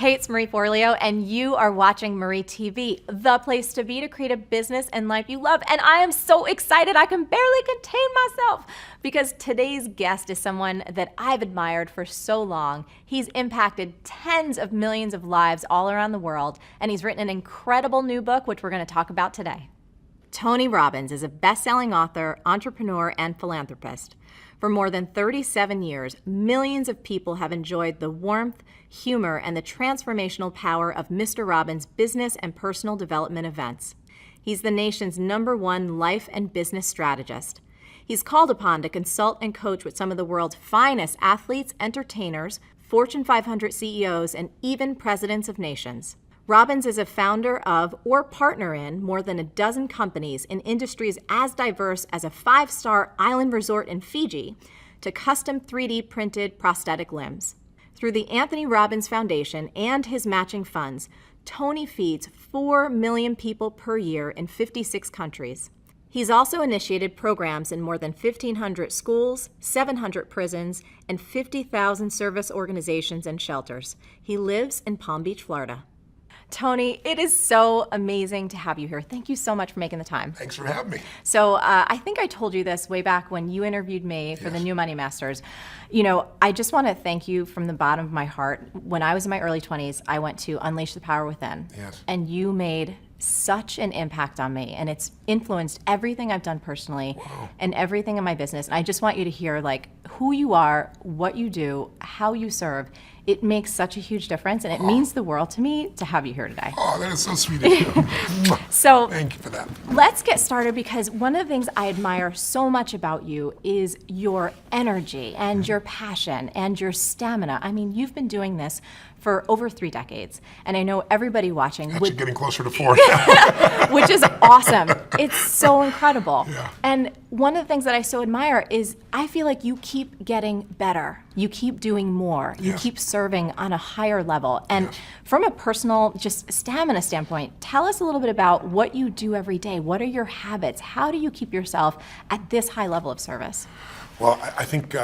Hey, it's Marie Forleo, and you are watching Marie TV, the place to be to create a business and life you love. And I am so excited I can barely contain myself because today's guest is someone that I've admired for so long. He's impacted tens of millions of lives all around the world, and he's written an incredible new book, which we're going to talk about today. Tony Robbins is a best-selling author, entrepreneur, and philanthropist. For more than 37 years, millions of people have enjoyed the warmth, humor, and the transformational power of Mr. Robbins' business and personal development events. He's the nation's #1 life and business strategist. He's called upon to consult and coach with some of the world's finest athletes, entertainers, Fortune 500 CEOs, and even presidents of nations. Robbins is a founder of or partner in more than a dozen companies in industries as diverse as a 5-star island resort in Fiji to custom 3D printed prosthetic limbs. Through the Anthony Robbins Foundation and his matching funds, Tony feeds 4 million people per year in 56 countries. He's also initiated programs in more than 1,500 schools, 700 prisons, and 50,000 service organizations and shelters. He lives in Palm Beach, Florida. Tony, it is so amazing to have you here. Thank you so much for making the time. Thanks for having me. So I think I told you this way back when you interviewed me for the New Money Masters. You know, I just want to thank you from the bottom of my heart. When I was in my early 20s, I went to Unleash the Power Within. Yes. And you made such an impact on me, and it's influenced everything I've done personally and everything in my business. And I just want you to hear like who you are, what you do, how you serve. It makes such a huge difference, and it means the world to me to have you here today. Oh, that is so sweet of you. So thank you for that. Let's get started, because one of the things I admire so much about you is your energy and your passion and your stamina. I mean, you've been doing this for over 3 decades, and I know everybody watching Actually getting closer to 4 which is awesome. It's so incredible. Yeah. And one of the things that I so admire is I feel like you keep getting better. You keep doing more. You keep serving on a higher level. And from a personal, just stamina standpoint, tell us a little bit about what you do every day. What are your habits? How do you keep yourself at this high level of service? Well, I think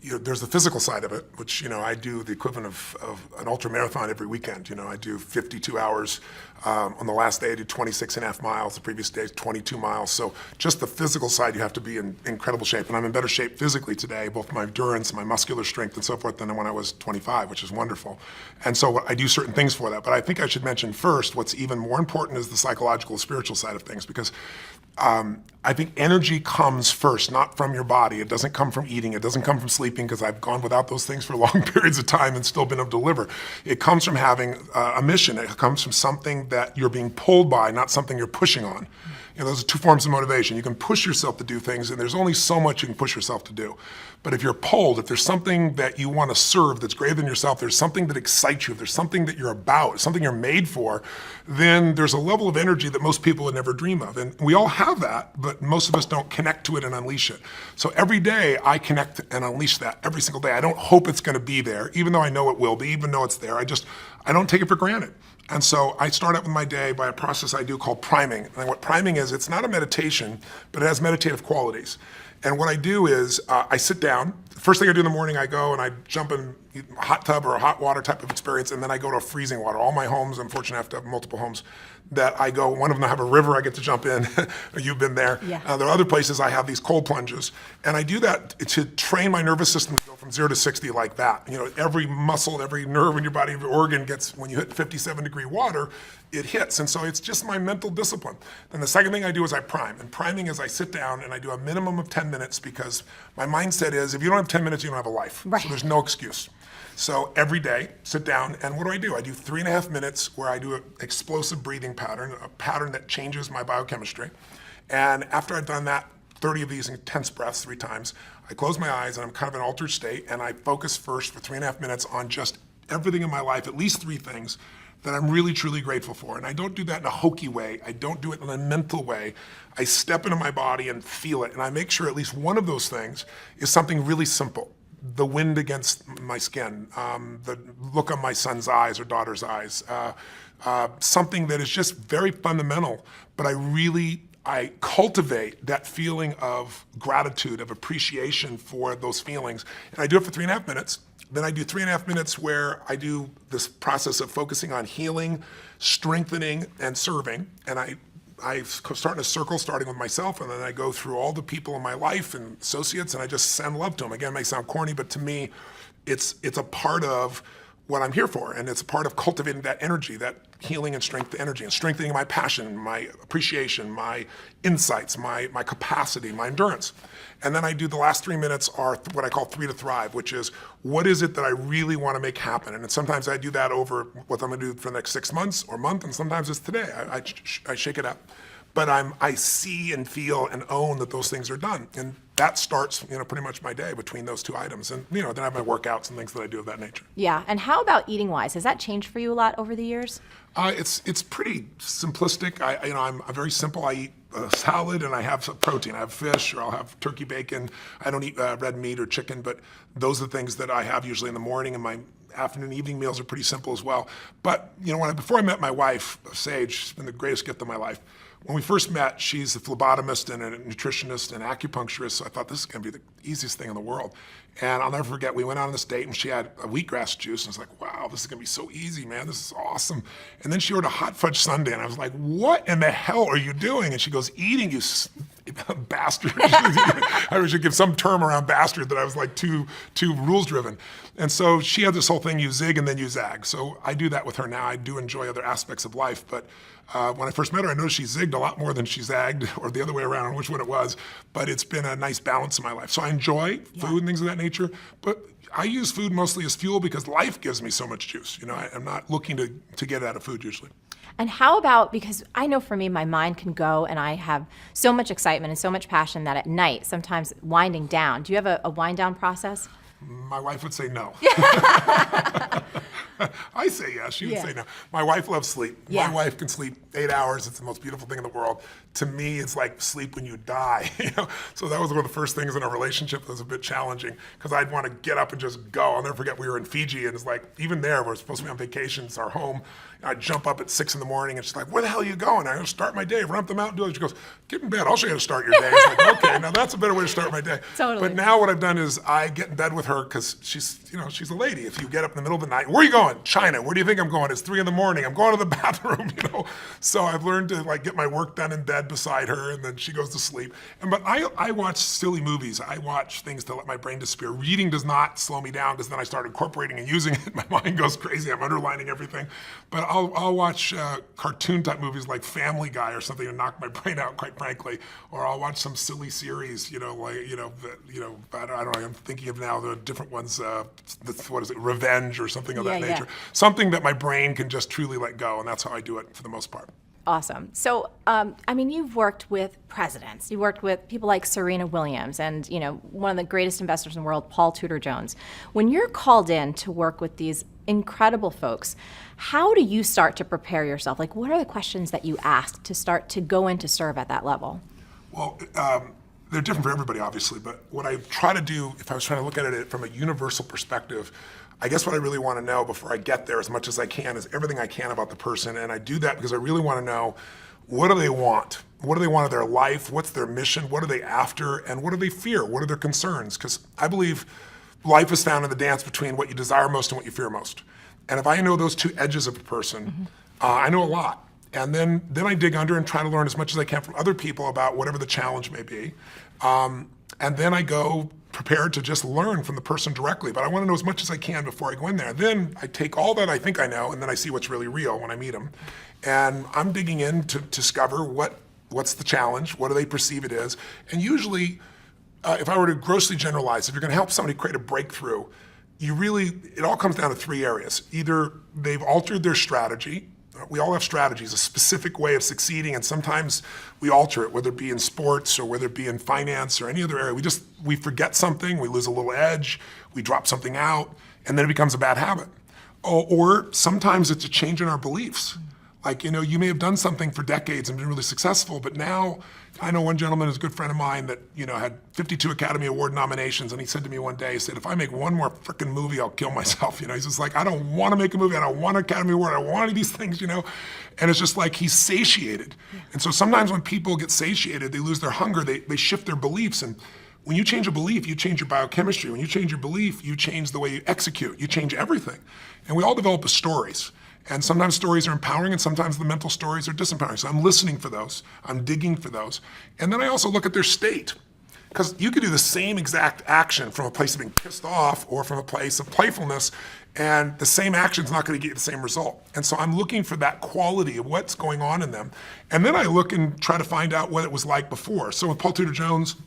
there's the physical side of it, which, I do the equivalent of an ultra marathon every weekend. I do 52 hours. On the last day, I did 26.5 miles. The previous day, 22 miles. So just the physical side, you have to be in incredible shape. And I'm in better shape physically today, both my endurance, my muscular strength, and so forth, than when I was 25, which is wonderful. And so I do certain things for that. But I think I should mention first, what's even more important is the psychological, spiritual side of things, because I think energy comes first, not from your body. It doesn't come from eating. It doesn't come from sleeping, because I've gone without those things for long periods of time and still been able to deliver. It comes from having a mission. It comes from something that you're being pulled by, not something you're pushing on. Those are 2 forms of motivation. You can push yourself to do things, and there's only so much you can push yourself to do. But if you're pulled, if there's something that you want to serve that's greater than yourself, there's something that excites you, if there's something that you're about, something you're made for, then there's a level of energy that most people would never dream of. And we all have that, but most of us don't connect to it and unleash it. So every day I connect and unleash that every single day. I don't hope it's going to be there, even though I know it will be, even though it's there. I don't take it for granted. And so I start out with my day by a process I do called priming. And what priming is, it's not a meditation, but it has meditative qualities. And what I do is I sit down. The first thing I do in the morning, I go and I jump in a hot tub or a hot water type of experience, and then I go to freezing water. All my homes, I'm fortunate enough to have multiple homes, that I go, one of them I have a river I get to jump in. You've been there. Yeah. There are other places I have these cold plunges. And I do that to train my nervous system to go from 0 to 60 like that. Every muscle, every nerve in your body, every organ gets, when you hit 57-degree water, it hits. And so it's just my mental discipline. Then the second thing I do is I prime. And priming is I sit down and I do a minimum of 10 minutes, because my mindset is, if you don't have 10 minutes, you don't have a life. Right. So there's no excuse. So every day, sit down, and what do? I do 3.5 minutes where I do an explosive breathing pattern, a pattern that changes my biochemistry. And after I've done that, 30 of these intense breaths 3 times, I close my eyes and I'm kind of in an altered state, and I focus first for 3.5 minutes on just everything in my life, at least 3 things that I'm really, truly grateful for. And I don't do that in a hokey way. I don't do it in a mental way. I step into my body and feel it, and I make sure at least one of those things is something really simple. The wind against my skin, the look on my son's eyes or daughter's eyes, something that is just very fundamental, but I cultivate that feeling of gratitude, of appreciation for those feelings. And I do it for 3.5 minutes. Then I do 3.5 minutes where I do this process of focusing on healing, strengthening, and serving. And I start in a circle, starting with myself, and then I go through all the people in my life and associates, and I just send love to them. Again, it may sound corny, but to me, it's a part of what I'm here for, and it's a part of cultivating that energy, that healing and strength energy, and strengthening my passion, my appreciation, my insights, my capacity, my endurance. And then I do the last 3 minutes are what I call 3 to Thrive, which is what is it that I really want to make happen? And sometimes I do that over what I'm going to do for the next 6 months or month, and sometimes it's today. I shake it up. But I see and feel and own that those things are done. And that starts, pretty much my day between those two items. And, then I have my workouts and things that I do of that nature. Yeah. And how about eating wise? Has that changed for you a lot over the years? It's pretty simplistic. I'm very simple. I eat a salad and I have some protein. I have fish or I'll have turkey bacon. I don't eat red meat or chicken, but those are the things that I have usually in the morning, and my afternoon, evening meals are pretty simple as well. But, before I met my wife, Sage, she's been the greatest gift of my life. When we first met, she's a phlebotomist and a nutritionist and acupuncturist, so I thought this is going to be the easiest thing in the world. And I'll never forget, we went on this date and she had a wheatgrass juice, and I was like, wow, this is going to be so easy, man. This is awesome. And then she ordered a hot fudge sundae, and I was like, what in the hell are you doing? And she goes, eating, you bastard. I should give some term around bastard that I was like too rules driven. And so she had this whole thing, you zig and then you zag. So I do that with her now. I do enjoy other aspects of life, but when I first met her, I noticed she zigged a lot more than she zagged, or the other way around, I don't know which one it was, but it's been a nice balance in my life. So I enjoy food and things of that nature, but I use food mostly as fuel because life gives me so much juice. I'm not looking to get out of food usually. And how about, because I know for me, my mind can go and I have so much excitement and so much passion that at night, sometimes winding down. Do you have a wind down process? My wife would say no. I say yes, she would say no. My wife loves sleep. Yeah. My wife can sleep 8 hours. It's the most beautiful thing in the world. To me, it's like sleep when you die. So that was one of the first things in our relationship that was a bit challenging, because I'd want to get up and just go. I'll never forget, we were in Fiji, and it's like, even there, we're supposed to be on vacation, it's our home. I'd jump up at 6 in the morning, and she's like, where the hell are you going? I'm going to start my day, run up the mountain, do it. She goes, get in bed, I'll show you how to start your day. I was like, okay, now that's a better way to start my day. Totally. But now what I've done is I get in bed with her, because she's a lady. If you get up in the middle of the night, where are you going? China. Where do you think I'm going? It's 3 in the morning. I'm going to the bathroom, So I've learned to get my work done in bed beside her, and then she goes to sleep. But I watch silly movies. I watch things to let my brain disappear. Reading does not slow me down, because then I start incorporating and using it. My mind goes crazy. I'm underlining everything. But I'll watch cartoon type movies like Family Guy or something to knock my brain out, quite frankly. Or I'll watch some silly series, I don't know. I'm thinking of now the different ones. What is it? Revenge or something of that nature. Something that my brain can just truly let go, and that's how I do it for the most part. Awesome. So, you've worked with presidents. You worked with people like Serena Williams and, one of the greatest investors in the world, Paul Tudor Jones. When you're called in to work with these incredible folks, how do you start to prepare yourself? Like, what are the questions that you ask to start to go in to serve at that level? Well, they're different for everybody, obviously, but what I try to do, if I was trying to look at it from a universal perspective, I guess what I really want to know before I get there as much as I can is everything I can about the person. And I do that because I really want to know, what do they want? What do they want of their life? What's their mission? What are they after? And what do they fear? What are their concerns? Because I believe life is found in the dance between what you desire most and what you fear most. And if I know those two edges of a person, I know a lot. And then I dig under and try to learn as much as I can from other people about whatever the challenge may be. And then I go prepared to just learn from the person directly. But I want to know as much as I can before I go in there. Then I take all that I think I know, and then I see what's really real when I meet them. And I'm digging in to discover what's the challenge, what do they perceive it is. And usually, if I were to grossly generalize, if you're going to help somebody create a breakthrough, it all comes down to 3 areas. Either they've altered their strategy. We all have strategies, a specific way of succeeding, and sometimes we alter it, whether it be in sports or whether it be in finance or any other area. We forget something, we lose a little edge, we drop something out, and then it becomes a bad habit. Or sometimes it's a change in our beliefs. Like, you may have done something for decades and been really successful, but now, I know one gentleman who's a good friend of mine that, had 52 Academy Award nominations, and he said to me one day, he said, if I make one more frickin' movie, I'll kill myself. He's just like, I don't want to make a movie, I don't want an Academy Award, I don't want any of these things, And it's just like he's satiated. And so sometimes when people get satiated, they lose their hunger, they shift their beliefs. And When you change a belief, you change your biochemistry. When you change your belief, you change the way you execute. You change everything. And we all develop stories. And sometimes stories are empowering, and sometimes the mental stories are disempowering. So I'm listening for those. I'm digging for those. And then I also look at their state. Because you could do the same exact action from a place of being pissed off or from a place of playfulness, and the same action is not going to get you the same result. And so I'm looking for that quality of what's going on in them. And then I look and try to find out what it was like before. So with Paul Tudor Jones,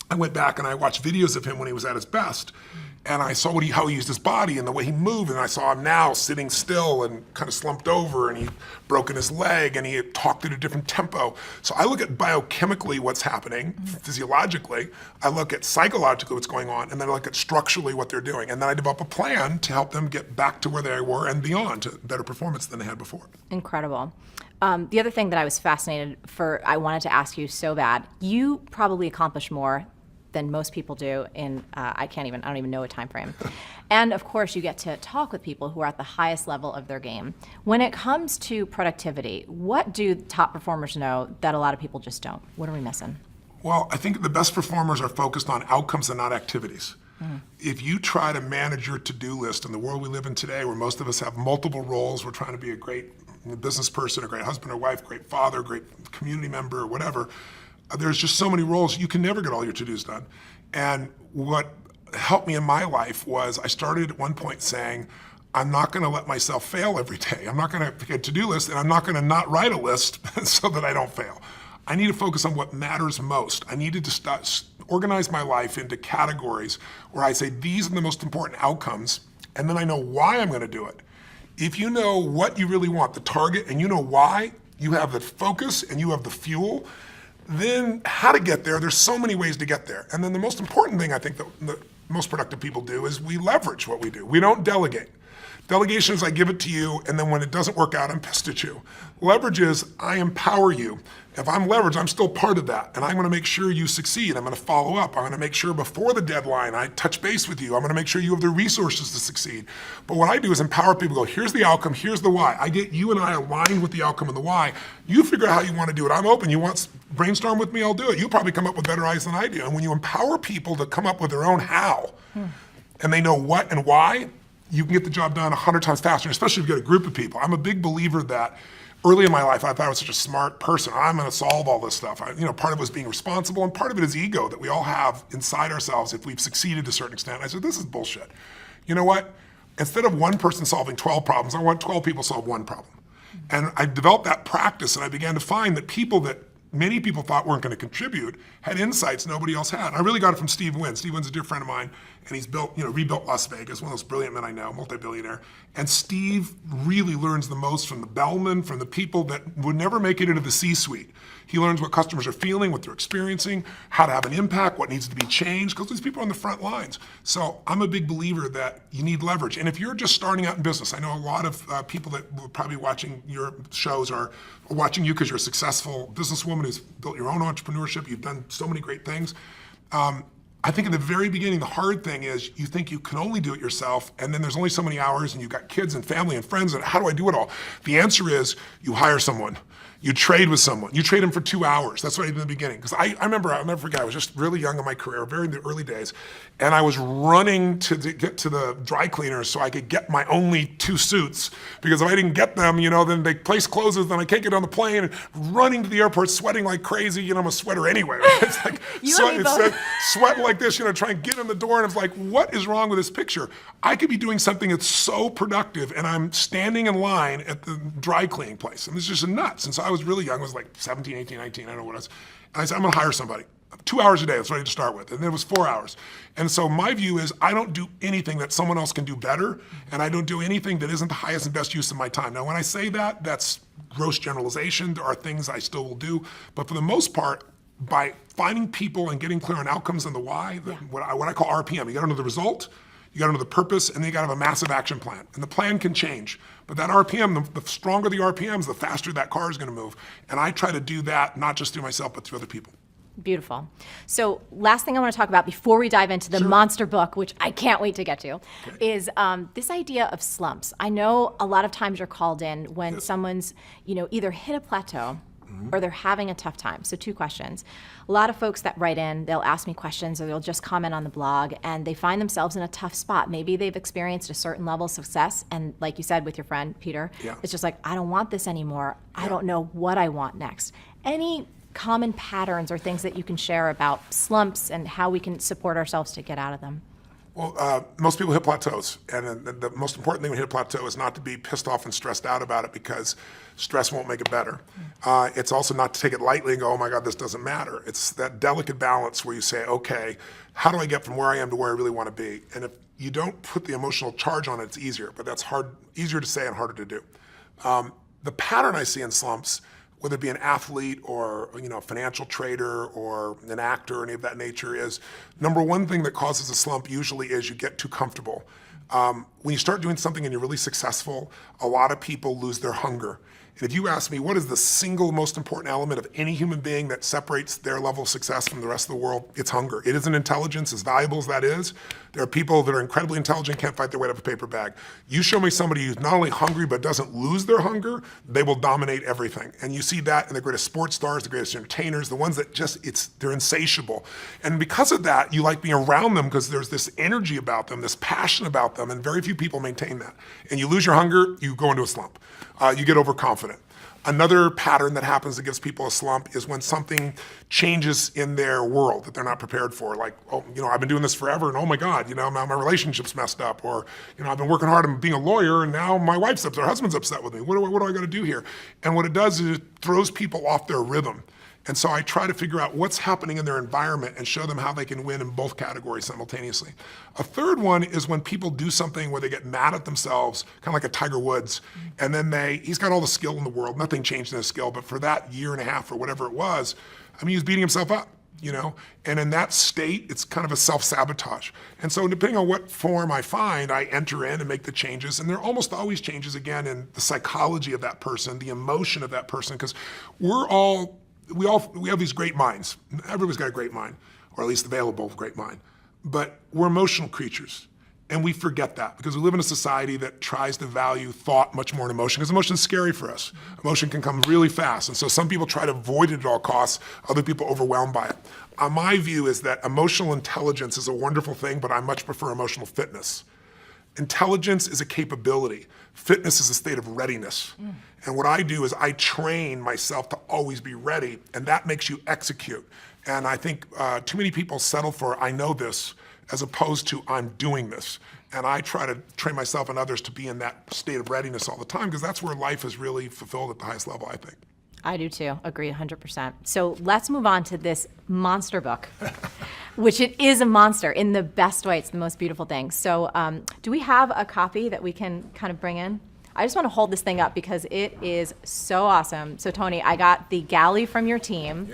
I went back and I watched videos of him when he was at his best. And I saw how he used his body and the way he moved. And I saw him now sitting still and kind of slumped over, and he'd broken his leg and he had talked at a different tempo. So I look at biochemically what's happening, physiologically. I look at psychologically what's going on, and then I look at structurally what they're doing. And then I develop a plan to help them get back to where they were and beyond, to better performance than they had before. Incredible. The other thing that I was fascinated I wanted to ask you so bad, you probably accomplish more than most people do in, I don't even know a time frame. And of course, you get to talk with people who are at the highest level of their game. When it comes to productivity, what do top performers know that a lot of people just don't? What are we missing? Well, I think the best performers are focused on outcomes and not activities. If you try to manage your to-do list in the world we live in today, where most of us have multiple roles, we're trying to be a great business person, a great husband or wife, great father, great community member, or whatever, there's just so many roles, you can never get all your to-dos done. And what helped me in my life was I started at one point saying, I'm not going to let myself fail every day. I'm not going to pick a to-do list, and I'm not going to not write a list so that I don't fail. I need to focus on what matters most. I needed to organize my life into categories where I say, these are the most important outcomes, and then I know why I'm going to do it. If you know what you really want, the target, and you know why, you have the focus and you have the fuel, then how to get there, there's so many ways to get there. And then the most important thing I think that the most productive people do is we leverage what we do. We don't delegate. Delegation is I give it to you, and then when it doesn't work out, I'm pissed at you. Leverage is I empower you. If I'm leveraged, I'm still part of that, and I'm gonna make sure you succeed. I'm gonna follow up. I'm gonna make sure before the deadline I touch base with you. I'm gonna make sure you have the resources to succeed. But what I do is empower people, go, here's the outcome, here's the why. I get you and I aligned with the outcome and the why. You figure out how you wanna do it. I'm open. You want brainstorm with me, I'll do it. You'll probably come up with better ideas than I do. And when you empower people to come up with their own how, and they know what and why, you can get the job done 100 times faster, especially if you get a group of people. I'm a big believer that early in my life, I thought I was such a smart person. I'm gonna solve all this stuff. Part of it was being responsible, and part of it is ego that we all have inside ourselves if we've succeeded to a certain extent. I said, this is bullshit. You know what? Instead of one person solving 12 problems, I want 12 people to solve one problem. And I developed that practice, and I began to find that people that many people thought weren't going to contribute had insights nobody else had. I really got it from Steve Wynn. Steve Wynn's a dear friend of mine, and he's rebuilt Las Vegas, one of those brilliant men I know, multi-billionaire. And Steve really learns the most from the bellmen, from the people that would never make it into the C-suite. He learns what customers are feeling, what they're experiencing, how to have an impact, what needs to be changed, because these people are on the front lines. So I'm a big believer that you need leverage. And if you're just starting out in business, I know a lot of people that were probably watching your shows are watching you because you're a successful businesswoman who's built your own entrepreneurship. You've done so many great things. I think in the very beginning, the hard thing is you think you can only do it yourself, and then there's only so many hours, and you've got kids and family and friends, and how do I do it all? The answer is you hire someone. You trade with someone. You trade them for 2 hours. That's what I did in the beginning. Because I'll never forget, I was just really young in my career, very in the early days, and I was running to get to the dry cleaners so I could get my only 2 suits. Because if I didn't get them, then the place closes, then I can't get on the plane, and running to the airport, sweating like crazy. I'm a sweater anyway. Right? It's like sweating like this, trying to get in the door, and it's like, what is wrong with this picture? I could be doing something that's so productive, and I'm standing in line at the dry cleaning place, and it's just nuts. And so I was really young, I was like 17, 18, 19, I don't know what it was. And I said, I'm gonna hire somebody. 2 hours a day, that's what I had to start with. And then it was 4 hours. And so my view is I don't do anything that someone else can do better, and I don't do anything that isn't the highest and best use of my time. Now, when I say that, that's gross generalization. There are things I still will do. But for the most part, by finding people and getting clear on outcomes and the why, what I call RPM, you gotta know the result, you gotta know the purpose, and then you gotta have a massive action plan. And the plan can change. But that RPM, the stronger the RPMs, the faster that car is gonna move. And I try to do that, not just through myself, but through other people. Beautiful. So last thing I want to talk about before we dive into the monster book, which I can't wait to get to, is this idea of slumps. I know a lot of times you're called in when someone's, either hit a plateau or they're having a tough time. So 2 questions. A lot of folks that write in, they'll ask me questions or they'll just comment on the blog and they find themselves in a tough spot. Maybe they've experienced a certain level of success and like you said with your friend, Peter, it's just like, I don't want this anymore. I don't know what I want next. Any common patterns or things that you can share about slumps and how we can support ourselves to get out of them? Well, most people hit plateaus, and the most important thing when you hit a plateau is not to be pissed off and stressed out about it because stress won't make it better. It's also not to take it lightly and go, oh my God, this doesn't matter. It's that delicate balance where you say, okay, how do I get from where I am to where I really want to be? And if you don't put the emotional charge on it, it's easier, but that's easier to say and harder to do. The pattern I see in slumps, whether it be an athlete or a financial trader or an actor or any of that nature, is number one thing that causes a slump usually is you get too comfortable. When you start doing something and you're really successful, a lot of people lose their hunger. And if you ask me what is the single most important element of any human being that separates their level of success from the rest of the world, it's hunger. It isn't intelligence, as valuable as that is. There are people that are incredibly intelligent, can't fight their way out of a paper bag. You show me somebody who's not only hungry but doesn't lose their hunger, they will dominate everything. And you see that in the greatest sports stars, the greatest entertainers, the ones that they're insatiable. And because of that, you like being around them because there's this energy about them, this passion about them, and very few people maintain that. And you lose your hunger, you go into a slump. You get overconfident. Another pattern that happens that gives people a slump is when something changes in their world that they're not prepared for. Like, oh, I've been doing this forever and oh my God, my relationship's messed up. Or, I've been working hard on being a lawyer and now my wife's upset, her husband's upset with me. What do I got to do here? And what it does is it throws people off their rhythm. And so I try to figure out what's happening in their environment and show them how they can win in both categories simultaneously. A third one is when people do something where they get mad at themselves, kind of like a Tiger Woods, and then he's got all the skill in the world, nothing changed in his skill, but for that year and a half or whatever it was, he was beating himself up, and in that state, it's kind of a self-sabotage. And so depending on what form I find, I enter in and make the changes, and there are almost always changes again in the psychology of that person, the emotion of that person, because we have these great minds. Everybody's got a great mind, or at least available great mind. But we're emotional creatures. And we forget that because we live in a society that tries to value thought much more than emotion because emotion is scary for us. Emotion can come really fast. And so some people try to avoid it at all costs. Other people are overwhelmed by it. My view is that emotional intelligence is a wonderful thing, but I much prefer emotional fitness. Intelligence is a capability. Fitness is a state of readiness. And what I do is I train myself to always be ready, and that makes you execute. And I think too many people settle for, I know this, as opposed to I'm doing this. And I try to train myself and others to be in that state of readiness all the time because that's where life is really fulfilled at the highest level, I think. I do too, agree 100%. So let's move on to this monster book, which it is a monster in the best way. It's the most beautiful thing. So do we have a copy that we can kind of bring in? I just want to hold this thing up because it is so awesome. So Tony, I got the galley from your team,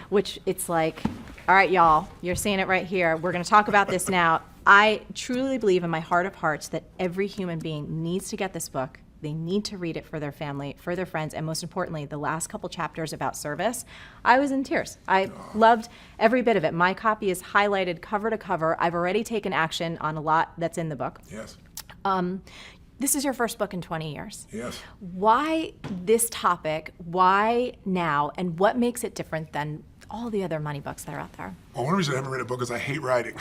which it's like, all right, y'all, you're seeing it right here. We're going to talk about this now. I truly believe in my heart of hearts that every human being needs to get this book. They need to read it for their family, for their friends, and most importantly, the last couple chapters about service. I was in tears. I loved every bit of it. My copy is highlighted cover to cover. I've already taken action on a lot that's in the book. Yes. This is your first book in 20 years. Yes. Why this topic? Why now? And what makes it different than all the other money books that are out there? Well, one reason I haven't read a book is I hate writing.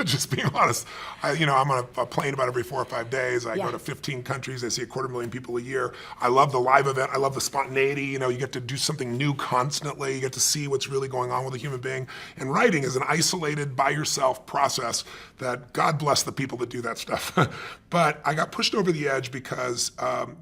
Just being honest. I'm on a plane about every 4 or 5 days. I go to 15 countries. I see 250,000 people a year. I love the live event. I love the spontaneity. You get to do something new constantly. You get to see what's really going on with a human being. And writing is an isolated, by yourself process that God bless the people that do that stuff. But I got pushed over the edge because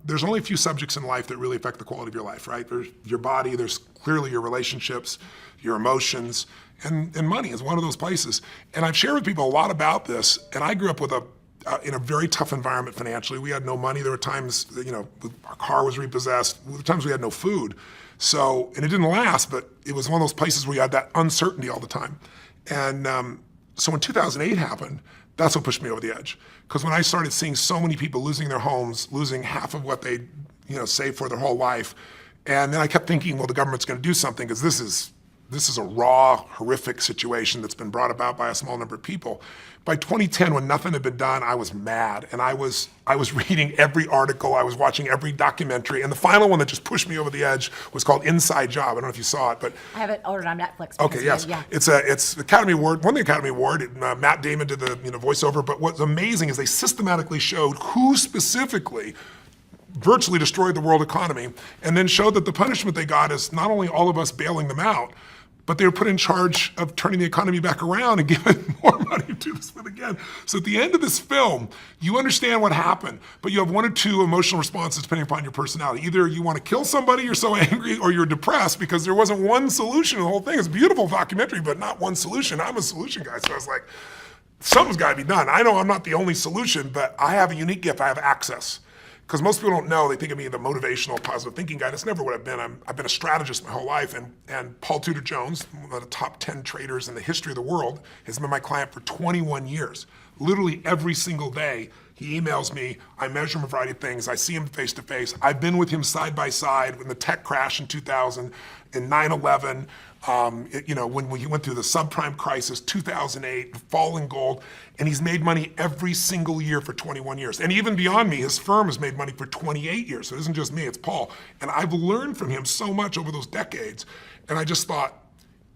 there's only a few subjects in life that really affect the quality of your life, right? There's your body, there's clearly your relationships, your emotions, and money is one of those places. And I've shared with people a lot about this, and I grew up with in a very tough environment financially. We had no money. There were times that, our car was repossessed. There were times we had no food. So, and it didn't last, but it was one of those places where you had that uncertainty all the time. And so when 2008 happened, that's what pushed me over the edge. Because when I started seeing so many people losing their homes, losing half of what they saved for their whole life, and then I kept thinking, well, the government's going to do something because this is this is a raw, horrific situation that's been brought about by a small number of people. By 2010, when nothing had been done, I was mad, and I was reading every article, I was watching every documentary, and the final one that just pushed me over the edge was called Inside Job. I don't know if you saw it, but I have it ordered on Netflix. okay, yes, yeah. It's Academy Award, won the Academy Award. Matt Damon did the voiceover. But what's amazing is they systematically showed who specifically virtually destroyed the world economy, and then showed that the punishment they got is not only all of us bailing them out, but they were put in charge of turning the economy back around and giving more money to this one again. So at the end of this film, you understand what happened, but you have one or two emotional responses depending upon your personality. Either you want to kill somebody, you're so angry, or you're depressed because there wasn't one solution to the whole thing. It's a beautiful documentary, but not one solution. I'm a solution guy, so I was like, something's got to be done. I know I'm not the only solution, but I have a unique gift. I have access. Because most people don't know, they think of me the motivational, positive thinking guy. That's never what I've been. I've been a strategist my whole life, and Paul Tudor Jones, one of the top 10 traders in the history of the world, has been my client for 21 years. Literally every single day, he emails me, I measure him a variety of things, I see him face to face. I've been with him side by side in the tech crash in 2000, in 9/11, when he went through the subprime crisis, 2008, falling gold, and he's made money every single year for 21 years. And even beyond me, his firm has made money for 28 years. So it isn't just me, it's Paul. And I've learned from him so much over those decades. And I just thought,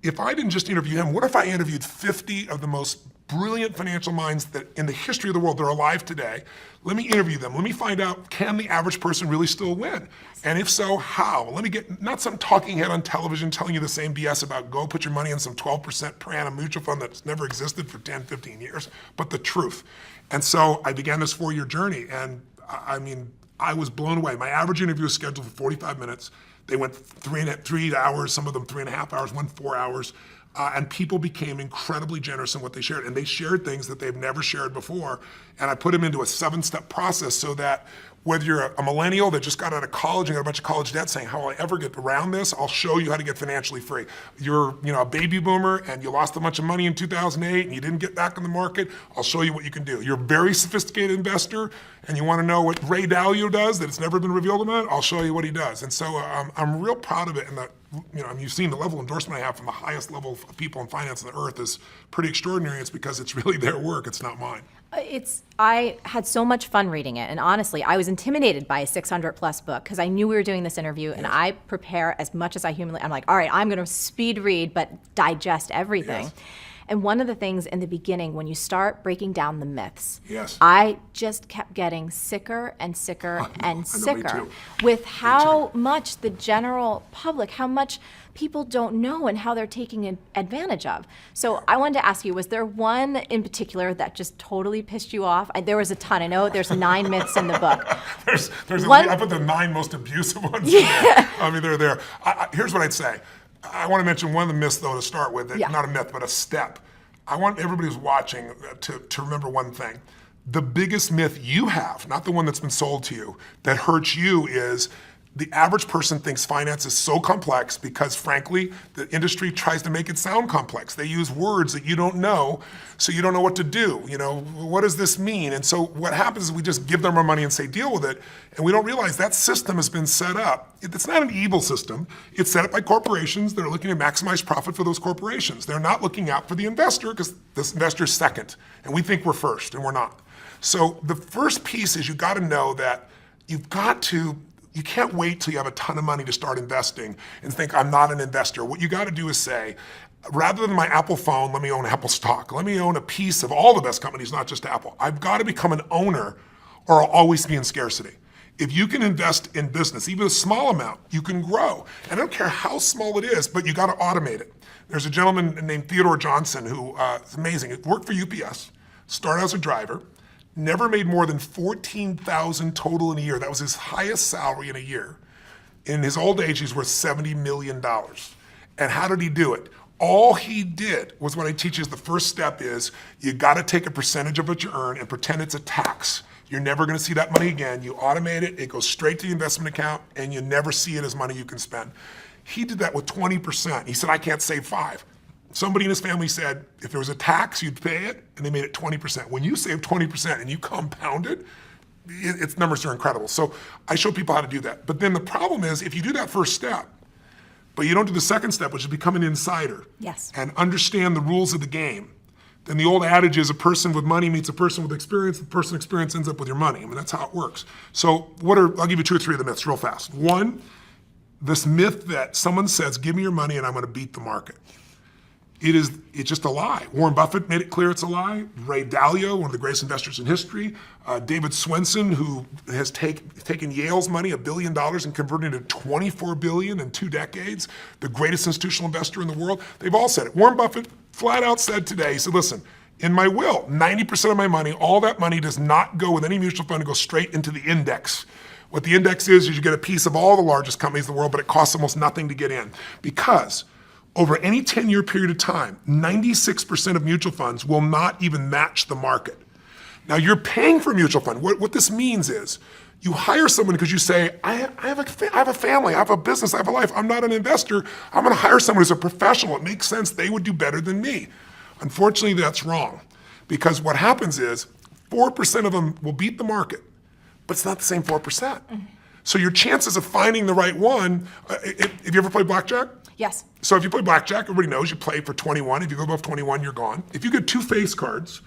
if I didn't just interview him, what if I interviewed 50 of the most brilliant financial minds that in the history of the world that are alive today? Let me interview them. Let me find out, can the average person really still win? And if so, how? Let me get, not some talking head on television telling you the same BS about go put your money in some 12% per annum mutual fund that's never existed for 10, 15 years, but the truth. And so I began this 4-year journey, and I was blown away. My average interview was scheduled for 45 minutes. They went 3 hours, some of them 3.5 hours, 4 hours. And people became incredibly generous in what they shared. And they shared things that they've never shared before. And I put them into a 7-step process so that whether you're a millennial that just got out of college and got a bunch of college debt saying, how will I ever get around this? I'll show you how to get financially free. You're a baby boomer and you lost a bunch of money in 2008 and you didn't get back in the market. I'll show you what you can do. You're a very sophisticated investor and you want to know what Ray Dalio does that it's never been revealed about, I'll show you what he does. And so I'm real proud of it. And that, you've seen the level of endorsement I have from the highest level of people in finance on the earth is pretty extraordinary. It's because it's really their work. It's not mine. I had so much fun reading it, and honestly, I was intimidated by a 600+ book because I knew we were doing this interview, and I prepare as much as I humanly. I'm like, all right, I'm going to speed read, but digest everything. Yes. And one of the things in the beginning, when you start breaking down the myths, yes, I just kept getting sicker and sicker and sicker with how much the general public, how much people don't know and how they're taking advantage of. So I wanted to ask you, was there one in particular that just totally pissed you off? There was a ton. I know there's 9 myths in the book. I put the 9 most abusive ones in there. I mean, they're there. Here's what I'd say. I want to mention one of the myths, though, to start with. Not a myth, but a step. I want everybody who's watching to remember one thing. The biggest myth you have, not the one that's been sold to you, that hurts you is the average person thinks finance is so complex because, frankly, the industry tries to make it sound complex. They use words that you don't know, so you don't know what to do. What does this mean? And so what happens is we just give them our money and say, deal with it, and we don't realize that system has been set up. It's not an evil system. It's set up by corporations that are looking to maximize profit for those corporations. They're not looking out for the investor because this investor's second, and we think we're first, and we're not. So the first piece is you got to know that you can't wait till you have a ton of money to start investing and think, I'm not an investor. What you got to do is say, rather than my Apple phone, let me own Apple stock. Let me own a piece of all the best companies, not just Apple. I've got to become an owner or I'll always be in scarcity. If you can invest in business, even a small amount, you can grow. And I don't care how small it is, but you got to automate it. There's a gentleman named Theodore Johnson who is amazing. He worked for UPS, started as a driver, never made more than $14,000 total in a year. That was his highest salary in a year. In his old age, he's worth $70 million. And how did he do it? All he did was what I teach is the first step is you got to take a percentage of what you earn and pretend it's a tax. You're never going to see that money again. You automate it, it goes straight to the investment account, and you never see it as money you can spend. He did that with 20%. He said, I can't save 5. Somebody in his family said, if there was a tax, you'd pay it, and they made it 20%. When you save 20% and you compound it, its numbers are incredible. So I show people how to do that. But then the problem is, if you do that first step, but you don't do the second step, which is become an insider. Yes. And understand the rules of the game, then the old adage is a person with money meets a person with experience. The person with experience ends up with your money. I mean, that's how it works. So I'll give you 2 or 3 of the myths real fast. One, this myth that someone says, give me your money and I'm going to beat the market. It's just a lie. Warren Buffett made it clear it's a lie. Ray Dalio, one of the greatest investors in history. David Swenson, who has taken Yale's money, $1 billion, and converted it to $24 billion in 2 decades. The greatest institutional investor in the world. They've all said it. Warren Buffett flat out said today, he said, listen, in my will, 90% of my money, all that money does not go with any mutual fund. It goes straight into the index. What the index is you get a piece of all the largest companies in the world, but it costs almost nothing to get in. Because over any 10-year period of time, 96% of mutual funds will not even match the market. Now, you're paying for a mutual fund. What this means is you hire someone because you say, I have a family, I have a business, I have a life. I'm not an investor. I'm going to hire someone who's a professional. It makes sense. They would do better than me. Unfortunately, that's wrong. Because what happens is 4% of them will beat the market, but it's not the same 4%. So your chances of finding the right one, have you ever played blackjack? Yes. So if you play blackjack, everybody knows you play for 21. If you go above 21, you're gone. If you get 2 face cards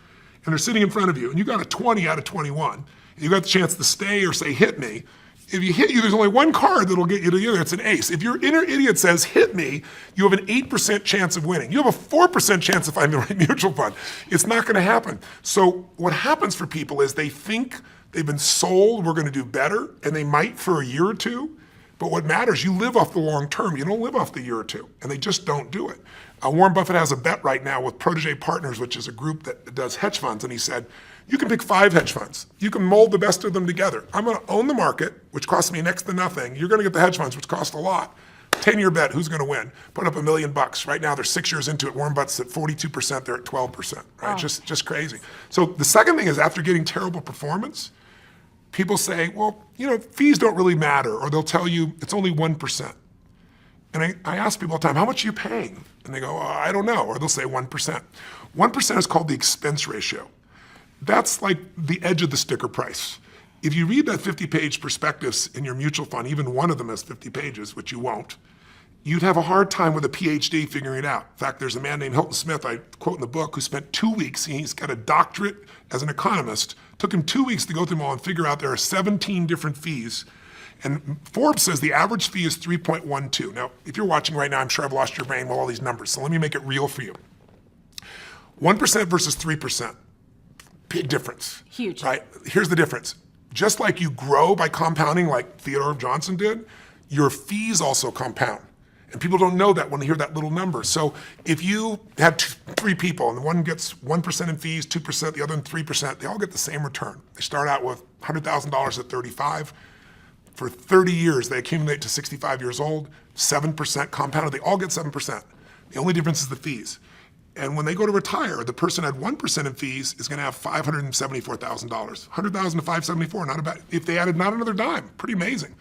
and they're sitting in front of you and you got a 20 out of 21, and you got the chance to stay or say hit me, if you hit you, there's only one card that'll get you to the other. It's an ace. If your inner idiot says hit me, you have an 8% chance of winning. You have a 4% chance of finding the right mutual fund. It's not going to happen. So what happens for people is they think they've been sold we're going to do better, and they might for a year or 2. But what matters, you live off the long term. You don't live off the year or 2, and they just don't do it. Warren Buffett has a bet right now with Protégé Partners, which is a group that does hedge funds, and he said, you can pick 5 hedge funds. You can mold the best of them together. I'm going to own the market, which costs me next to nothing. You're going to get the hedge funds, which cost a lot. 10-year bet, who's going to win? Put up $1 million. Right now, they're 6 years into it. Warren Buffett's at 42%. They're at 12%. Right? Just crazy. So the second thing is, after getting terrible performance, people say, well, fees don't really matter, or they'll tell you it's only 1%. And I ask people all the time, how much are you paying? And they go, I don't know, or they'll say 1%. 1% is called the expense ratio. That's like the edge of the sticker price. If you read that 50-page prospectus in your mutual fund, even one of them has 50 pages, which you won't, you'd have a hard time with a PhD figuring it out. In fact, there's a man named Hilton Smith, I quote in the book, who spent 2 weeks, he's got a doctorate as an economist, took him 2 weeks to go through them all and figure out there are 17 different fees. And Forbes says the average fee is 3.12. Now, if you're watching right now, I'm sure I've lost your brain with all these numbers, so let me make it real for you. 1% versus 3%, big difference. Huge. Right? Here's the difference. Just like you grow by compounding like Theodore Johnson did, your fees also compound. And people don't know that when they hear that little number. So if you have 3 people and one gets 1% in fees, 2%, the other 3%, they all get the same return. They start out with $100,000 at 35. For 30 years, they accumulate to 65 years old, 7% compounded. They all get 7%. The only difference is the fees. And when they go to retire, the person at 1% in fees is going to have $574,000. $100,000 to $574, not bad. If they added not another dime, pretty amazing.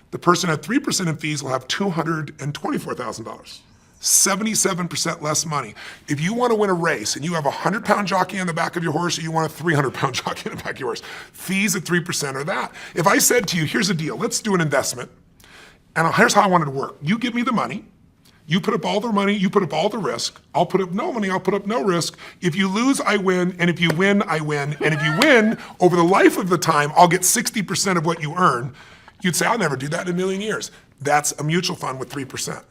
The person at 3% in fees will have $224,000. 77% less money. If you want to win a race and you have a 100-pound jockey on the back of your horse, or you want a 300-pound jockey on the back of your horse, fees at 3% are that. If I said to you, here's a deal, let's do an investment, and here's how I want it to work. You give me the money, you put up all the money, you put up all the risk, I'll put up no money, I'll put up no risk. If you lose, I win, and if you win, I win. And if you win, over the life of the time, I'll get 60% of what you earn. You'd say, I'll never do that in a million years. That's a mutual fund with 3%.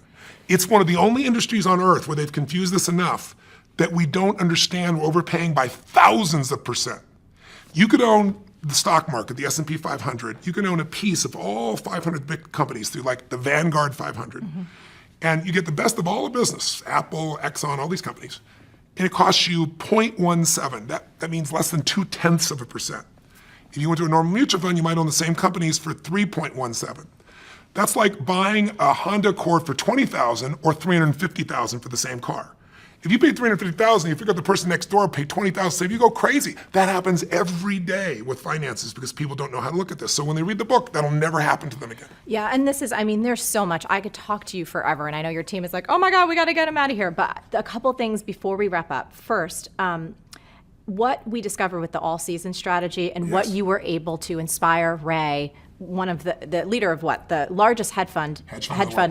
It's one of the only industries on earth where they've confused this enough that we don't understand we're overpaying by thousands of percent. You could own the stock market, the S&P 500. You can own a piece of all 500 big companies through like the Vanguard 500. And you get the best of all the business, Apple, Exxon, all these companies. And it costs you 0.17. That means less than 0.2%. If you went to a normal mutual fund, you might own the same companies for 3.17. That's like buying a Honda Accord for $20,000 or $350,000 for the same car. If you pay $350,000, you figure out the person next door paid $20,000, say you go crazy. That happens every day with finances because people don't know how to look at this. So when they read the book, that'll never happen to them again. Yeah, and this is, there's so much. I could talk to you forever, and I know your team is like, oh my God, we got to get him out of here. But a couple things before we wrap up. First, what we discovered with the all-season strategy and what you were able to inspire Ray one of the leader of what? The largest hedge fund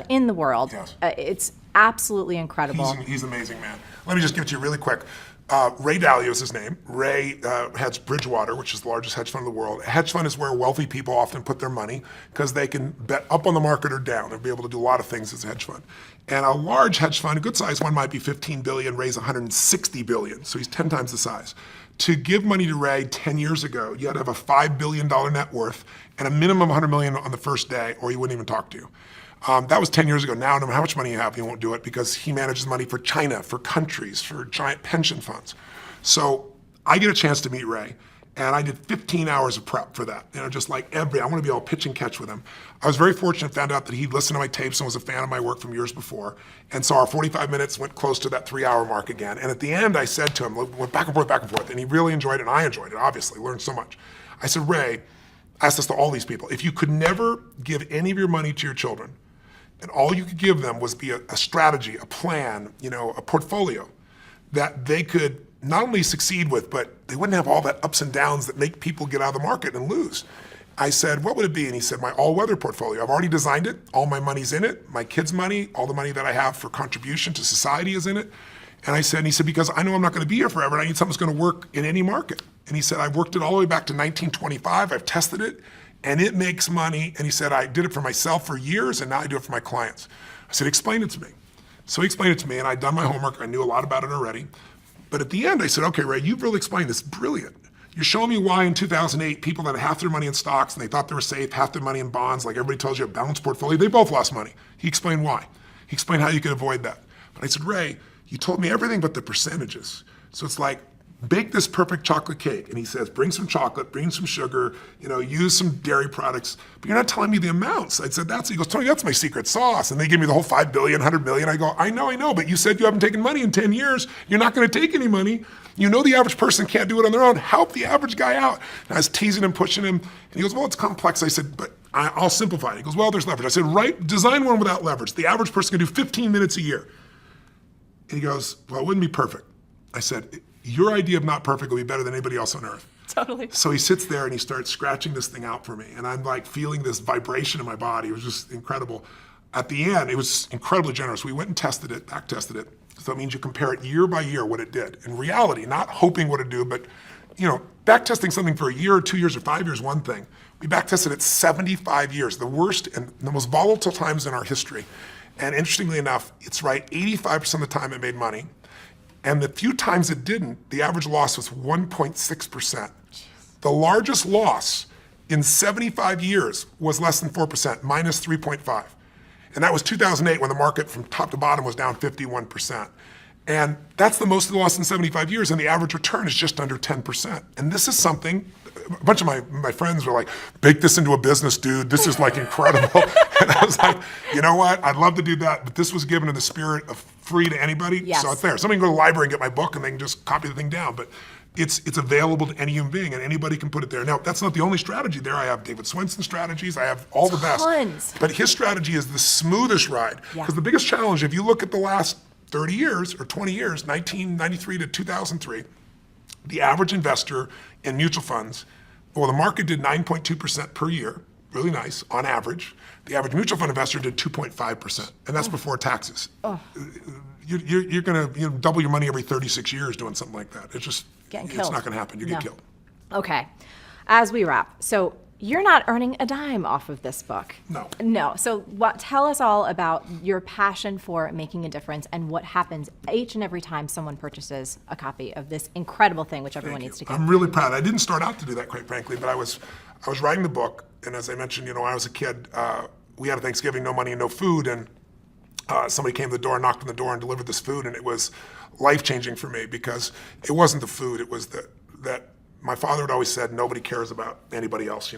in the world. Yes. It's absolutely incredible. He's an amazing man. Let me just give it to you really quick. Ray Dalio is his name. Ray heads Bridgewater, which is the largest hedge fund in the world. A hedge fund is where wealthy people often put their money because they can bet up on the market or down. They'll be able to do a lot of things as a hedge fund. And a large hedge fund, a good sized one, might be 15 billion, Ray's 160 billion. So he's 10 times the size. To give money to Ray 10 years ago, you had to have a $5 billion net worth and a minimum of 100 million on the first day, or he wouldn't even talk to you. That was 10 years ago. Now, no matter how much money you have, he won't do it because he manages money for China, for countries, for giant pension funds. So I get a chance to meet Ray, and I did 15 hours of prep for that. Just like I want to be all pitch and catch with him. I was very fortunate, found out that he'd listened to my tapes and was a fan of my work from years before. And so our 45 minutes went close to that 3-hour mark again. And at the end, I said to him, went back and forth, and he really enjoyed it, and I enjoyed it, obviously, learned so much. I said, Ray, I asked this to all these people, if you could never give any of your money to your children, and all you could give them was be a strategy, a plan, a portfolio that they could not only succeed with, but they wouldn't have all that ups and downs that make people get out of the market and lose. I said, what would it be? And he said, my all-weather portfolio. I've already designed it. All my money's in it. My kids' money, all the money that I have for contribution to society is in it. And he said, because I know I'm not going to be here forever, and I need something that's going to work in any market. And he said, I've worked it all the way back to 1925. I've tested it, and it makes money. And he said, I did it for myself for years, and now I do it for my clients. I said, explain it to me. So he explained it to me, and I'd done my homework. I knew a lot about it already. But at the end, I said, okay, Ray, you've really explained this. Brilliant. You're showing me why in 2008, people that had half their money in stocks and they thought they were safe, half their money in bonds, like everybody tells you, a balanced portfolio, they both lost money. He explained why. He explained how you could avoid that. But I said, Ray, you told me everything but the percentages. So it's like, bake this perfect chocolate cake. And he says, bring some chocolate, bring some sugar, use some dairy products, but you're not telling me the amounts. I said, he goes, Tony, that's my secret sauce. And they give me the whole 5 billion, 100 million. I go, I know, but you said you haven't taken money in 10 years. You're not going to take any money. The average person can't do it on their own. Help the average guy out. And I was teasing him, pushing him. And he goes, well, it's complex. I said, but I'll simplify it. He goes, well, there's leverage. I said, design one without leverage. The average person can do 15 minutes a year. And he goes, well, it wouldn't be perfect. I said, your idea of not perfect will be better than anybody else on earth. Totally. So he sits there and he starts scratching this thing out for me. And I'm like feeling this vibration in my body. It was just incredible. At the end, it was incredibly generous. We went and tested it, back tested it. So it means you compare it year by year what it did. In reality, not hoping what it'd do, but back testing something for a year or 2 years or 5 years, one thing. We back tested it 75 years, the worst and the most volatile times in our history. And interestingly enough, it's right 85% of the time it made money. And the few times it didn't, the average loss was 1.6%. The largest loss in 75 years was less than 4%, minus 3.5. And that was 2008 when the market from top to bottom was down 51%. And that's the most of the loss in 75 years, and the average return is just under 10%. And this is something, a bunch of my friends were like, bake this into a business, dude. This is like incredible. And I was like, you know what? I'd love to do that, but this was given in the spirit of free to anybody. Yes. So it's there. Somebody can go to the library and get my book and they can just copy the thing down. But it's available to any human being and anybody can put it there. Now, that's not the only strategy there. I have David Swenson's strategies. I have all the best. Tons. But his strategy is the smoothest ride. Because the biggest challenge, if you look at the last 30 years or 20 years, 1993 to 2003, the average investor in mutual funds, well, the market did 9.2% per year, really nice, on average. The average mutual fund investor did 2.5%, and that's before taxes. You're going to double your money every 36 years doing something like that. It's just, it's not going to happen. You get killed. Okay, as we wrap, so you're not earning a dime off of this book. No. So tell us all about your passion for making a difference and what happens each and every time someone purchases a copy of this incredible thing, which everyone needs to get. I'm really proud. I didn't start out to do that, quite frankly, but I was writing the book, and as I mentioned, when I was a kid, we had a Thanksgiving, no money and no food, and somebody came to the door, knocked on the door, and delivered this food, and it was life-changing for me because it wasn't the food, it was that my father had always said, nobody cares about anybody else, He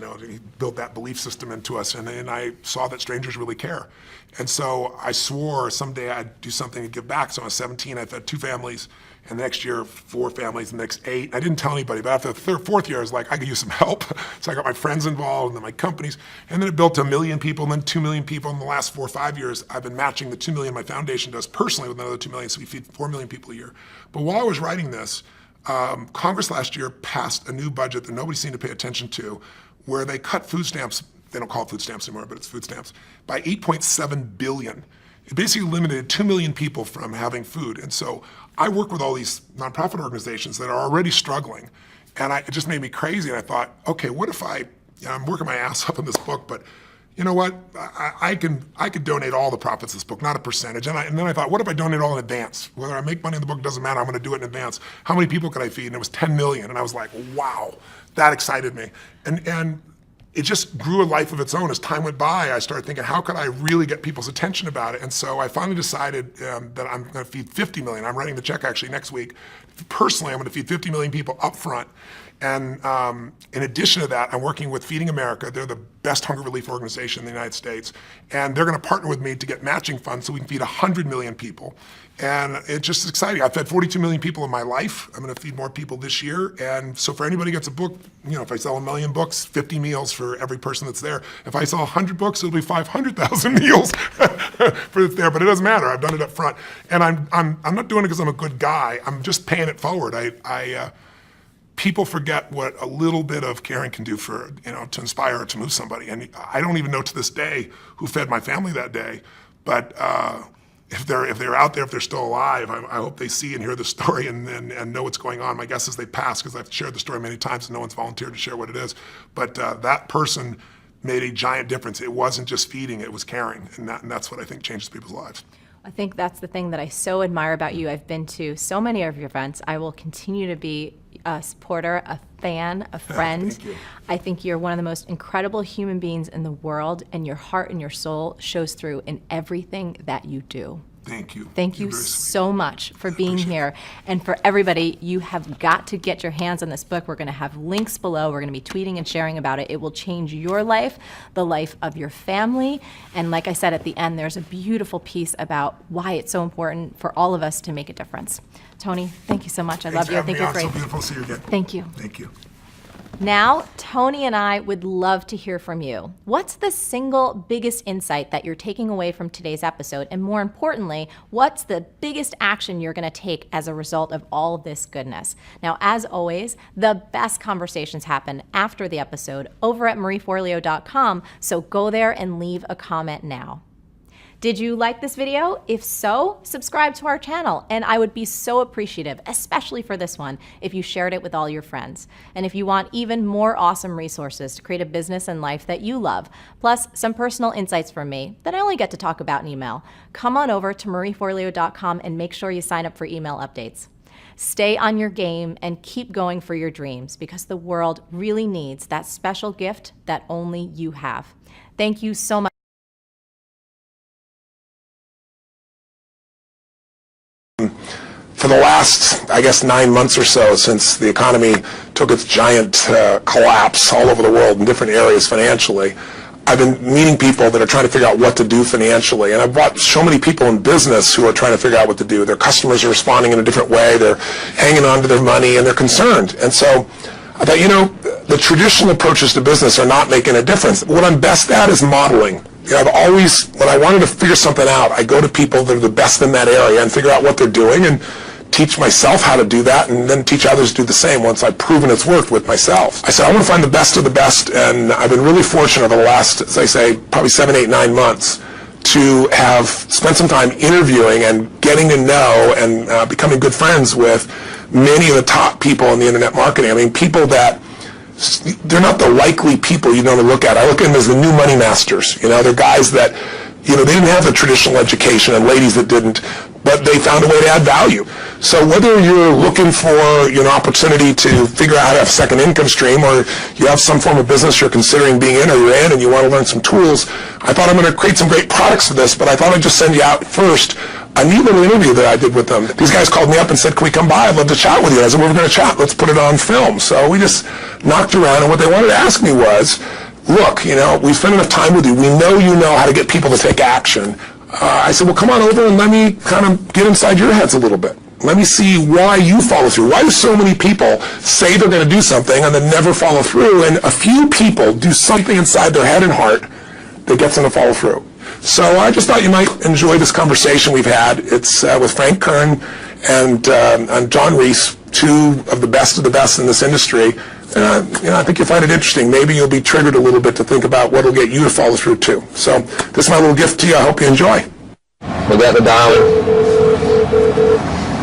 built that belief system into us, and I saw that strangers really care. And so I swore someday I'd do something to give back. So I was 17, I fed 2 families, and the next year, 4 families, and the next 8. I didn't tell anybody, but after the 4th year, I was like, I could use some help. So I got my friends involved, and then my companies, and then it built to 1 million people, and then 2 million people. In the last 4 or 5 years, I've been matching the 2 million my foundation does personally with another 2 million, so we feed 4 million people a year. But while I was writing this, Congress last year passed a new budget that nobody seemed to pay attention to, where they cut food stamps they don't call it food stamps anymore, but it's food stamps, by 8.7 billion. It basically eliminated 2 million people from having food. And so I work with all these nonprofit organizations that are already struggling. And it just made me crazy. And I thought, okay, what if I'm working my ass up in this book, but you know what? I could donate all the profits of this book, not a percentage. And then I thought, what if I donate all in advance? Whether I make money in the book doesn't matter. I'm going to do it in advance. How many people could I feed? And it was 10 million. And I was like, wow, that excited me. And it just grew a life of its own. As time went by, I started thinking, how could I really get people's attention about it? And so I finally decided that I'm going to feed 50 million. I'm writing the check actually next week. Personally, I'm going to feed 50 million people up front. And in addition to that, I'm working with Feeding America. They're the best hunger relief organization in the United States. And they're going to partner with me to get matching funds so we can feed 100 million people. And it's just exciting. I've fed 42 million people in my life. I'm going to feed more people this year. And so for anybody who gets a book, you know, if I sell 1 million books, 50 meals for every person that's there. If I sell 100 books, it'll be 500,000 meals for there. But it doesn't matter. I've done it up front. And I'm not doing it because I'm a good guy. I'm just paying it forward. People forget what a little bit of caring can do for, you know, to inspire or to move somebody. And I don't even know to this day who fed my family that day. But if they're out there, if they're still alive, I hope they see and hear the story and know what's going on. My guess is they passed because I've shared the story many times and no one's volunteered to share what it is. But that person made a giant difference. It wasn't just feeding, it was caring. And that's what I think changes people's lives. I think that's the thing that I so admire about you. I've been to so many of your events. I will continue to be a supporter, a fan, a friend. Thank you. I think you're one of the most incredible human beings in the world, and your heart and your soul shows through in everything that you do. Thank you. Thank you so much for being here. And for everybody, you have got to get your hands on this book. We're going to have links below. We're going to be tweeting and sharing about it. It will change your life, the life of your family. And like I said at the end, there's a beautiful piece about why it's so important for all of us to make a difference. Tony, thank you so much. I love you. I think you're great. So beautiful to see you again. Thank you. Thank you. Now, Tony and I would love to hear from you. What's the single biggest insight that you're taking away from today's episode? And more importantly, what's the biggest action you're going to take as a result of all of this goodness? Now, as always, the best conversations happen after the episode over at marieforleo.com, so go there and leave a comment now. Did you like this video? If so, subscribe to our channel, and I would be so appreciative, especially for this one, if you shared it with all your friends. And if you want even more awesome resources to create a business and life that you love, plus some personal insights from me that I only get to talk about in email, come on over to marieforleo.com and make sure you sign up for email updates. Stay on your game and keep going for your dreams, because the world really needs that special gift that only you have. Thank you so much. For the last, I guess, 9 months or so, since the economy took its giant collapse all over the world in different areas financially, I've been meeting people that are trying to figure out what to do financially. And I've brought so many people in business who are trying to figure out what to do. Their customers are responding in a different way. They're hanging on to their money, and they're concerned. And so I thought, you know, the traditional approaches to business are not making a difference. What I'm best at is modeling. You know, I've always, when I wanted to figure something out, I go to people that are the best in that area and figure out what they're doing and teach myself how to do that, and then teach others to do the same once I've proven it's worked with myself. I said, I want to find the best of the best, and I've been really fortunate over the last, as I say, probably 7, 8, 9 months to have spent some time interviewing and getting to know and becoming good friends with many of the top people in the internet marketing. I mean, people that they're not the likely people you normally look at. I look at them as the new money masters. You know, they're guys that, you know, they didn't have the traditional education, and ladies that didn't, but they found a way to add value. So whether you're looking for, you know, an opportunity to figure out how to have a second income stream, or you have some form of business you're considering being in, or you're in and you want to learn some tools, I thought I'm going to create some great products for this, but I thought I'd just send you out first a neat little interview that I did with them. These guys called me up and said, can we come by? I'd love to chat with you. I said, well, we're going to chat. Let's put it on film. So we just knocked around, and what they wanted to ask me was, look, you know, we've spent enough time with you. We know you know how to get people to take action. I said, well, come on over and let me kind of get inside your heads a little bit. Let me see why you follow through. Why do so many people say they're going to do something and then never follow through? And a few people do something inside their head and heart that gets them to follow through. So I just thought you might enjoy this conversation we've had. It's with Frank Kern and John Reese, two of the best in this industry. And I think you'll find it interesting. Maybe you'll be triggered a little bit to think about what will get you to follow through too. So this is my little gift to you. I hope you enjoy. We got the dial.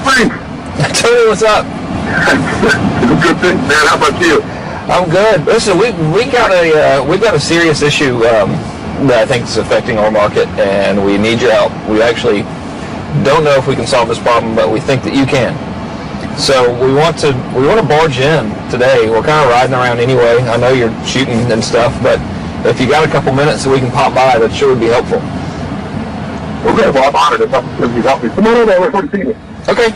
Frank. Tony, what's up? Good thing, man. How about you? I'm good. Listen, we've got a serious issue that I think is affecting our market, and we need your help. We actually don't know if we can solve this problem, but we think that you can. So we want to barge in today. We're kind of riding around anyway. I know you're shooting and stuff, but if you got a couple minutes that we can pop by, that sure would be helpful. Okay, well, I'm honored if you help me. Come on over. I look forward to seeing you. Okay.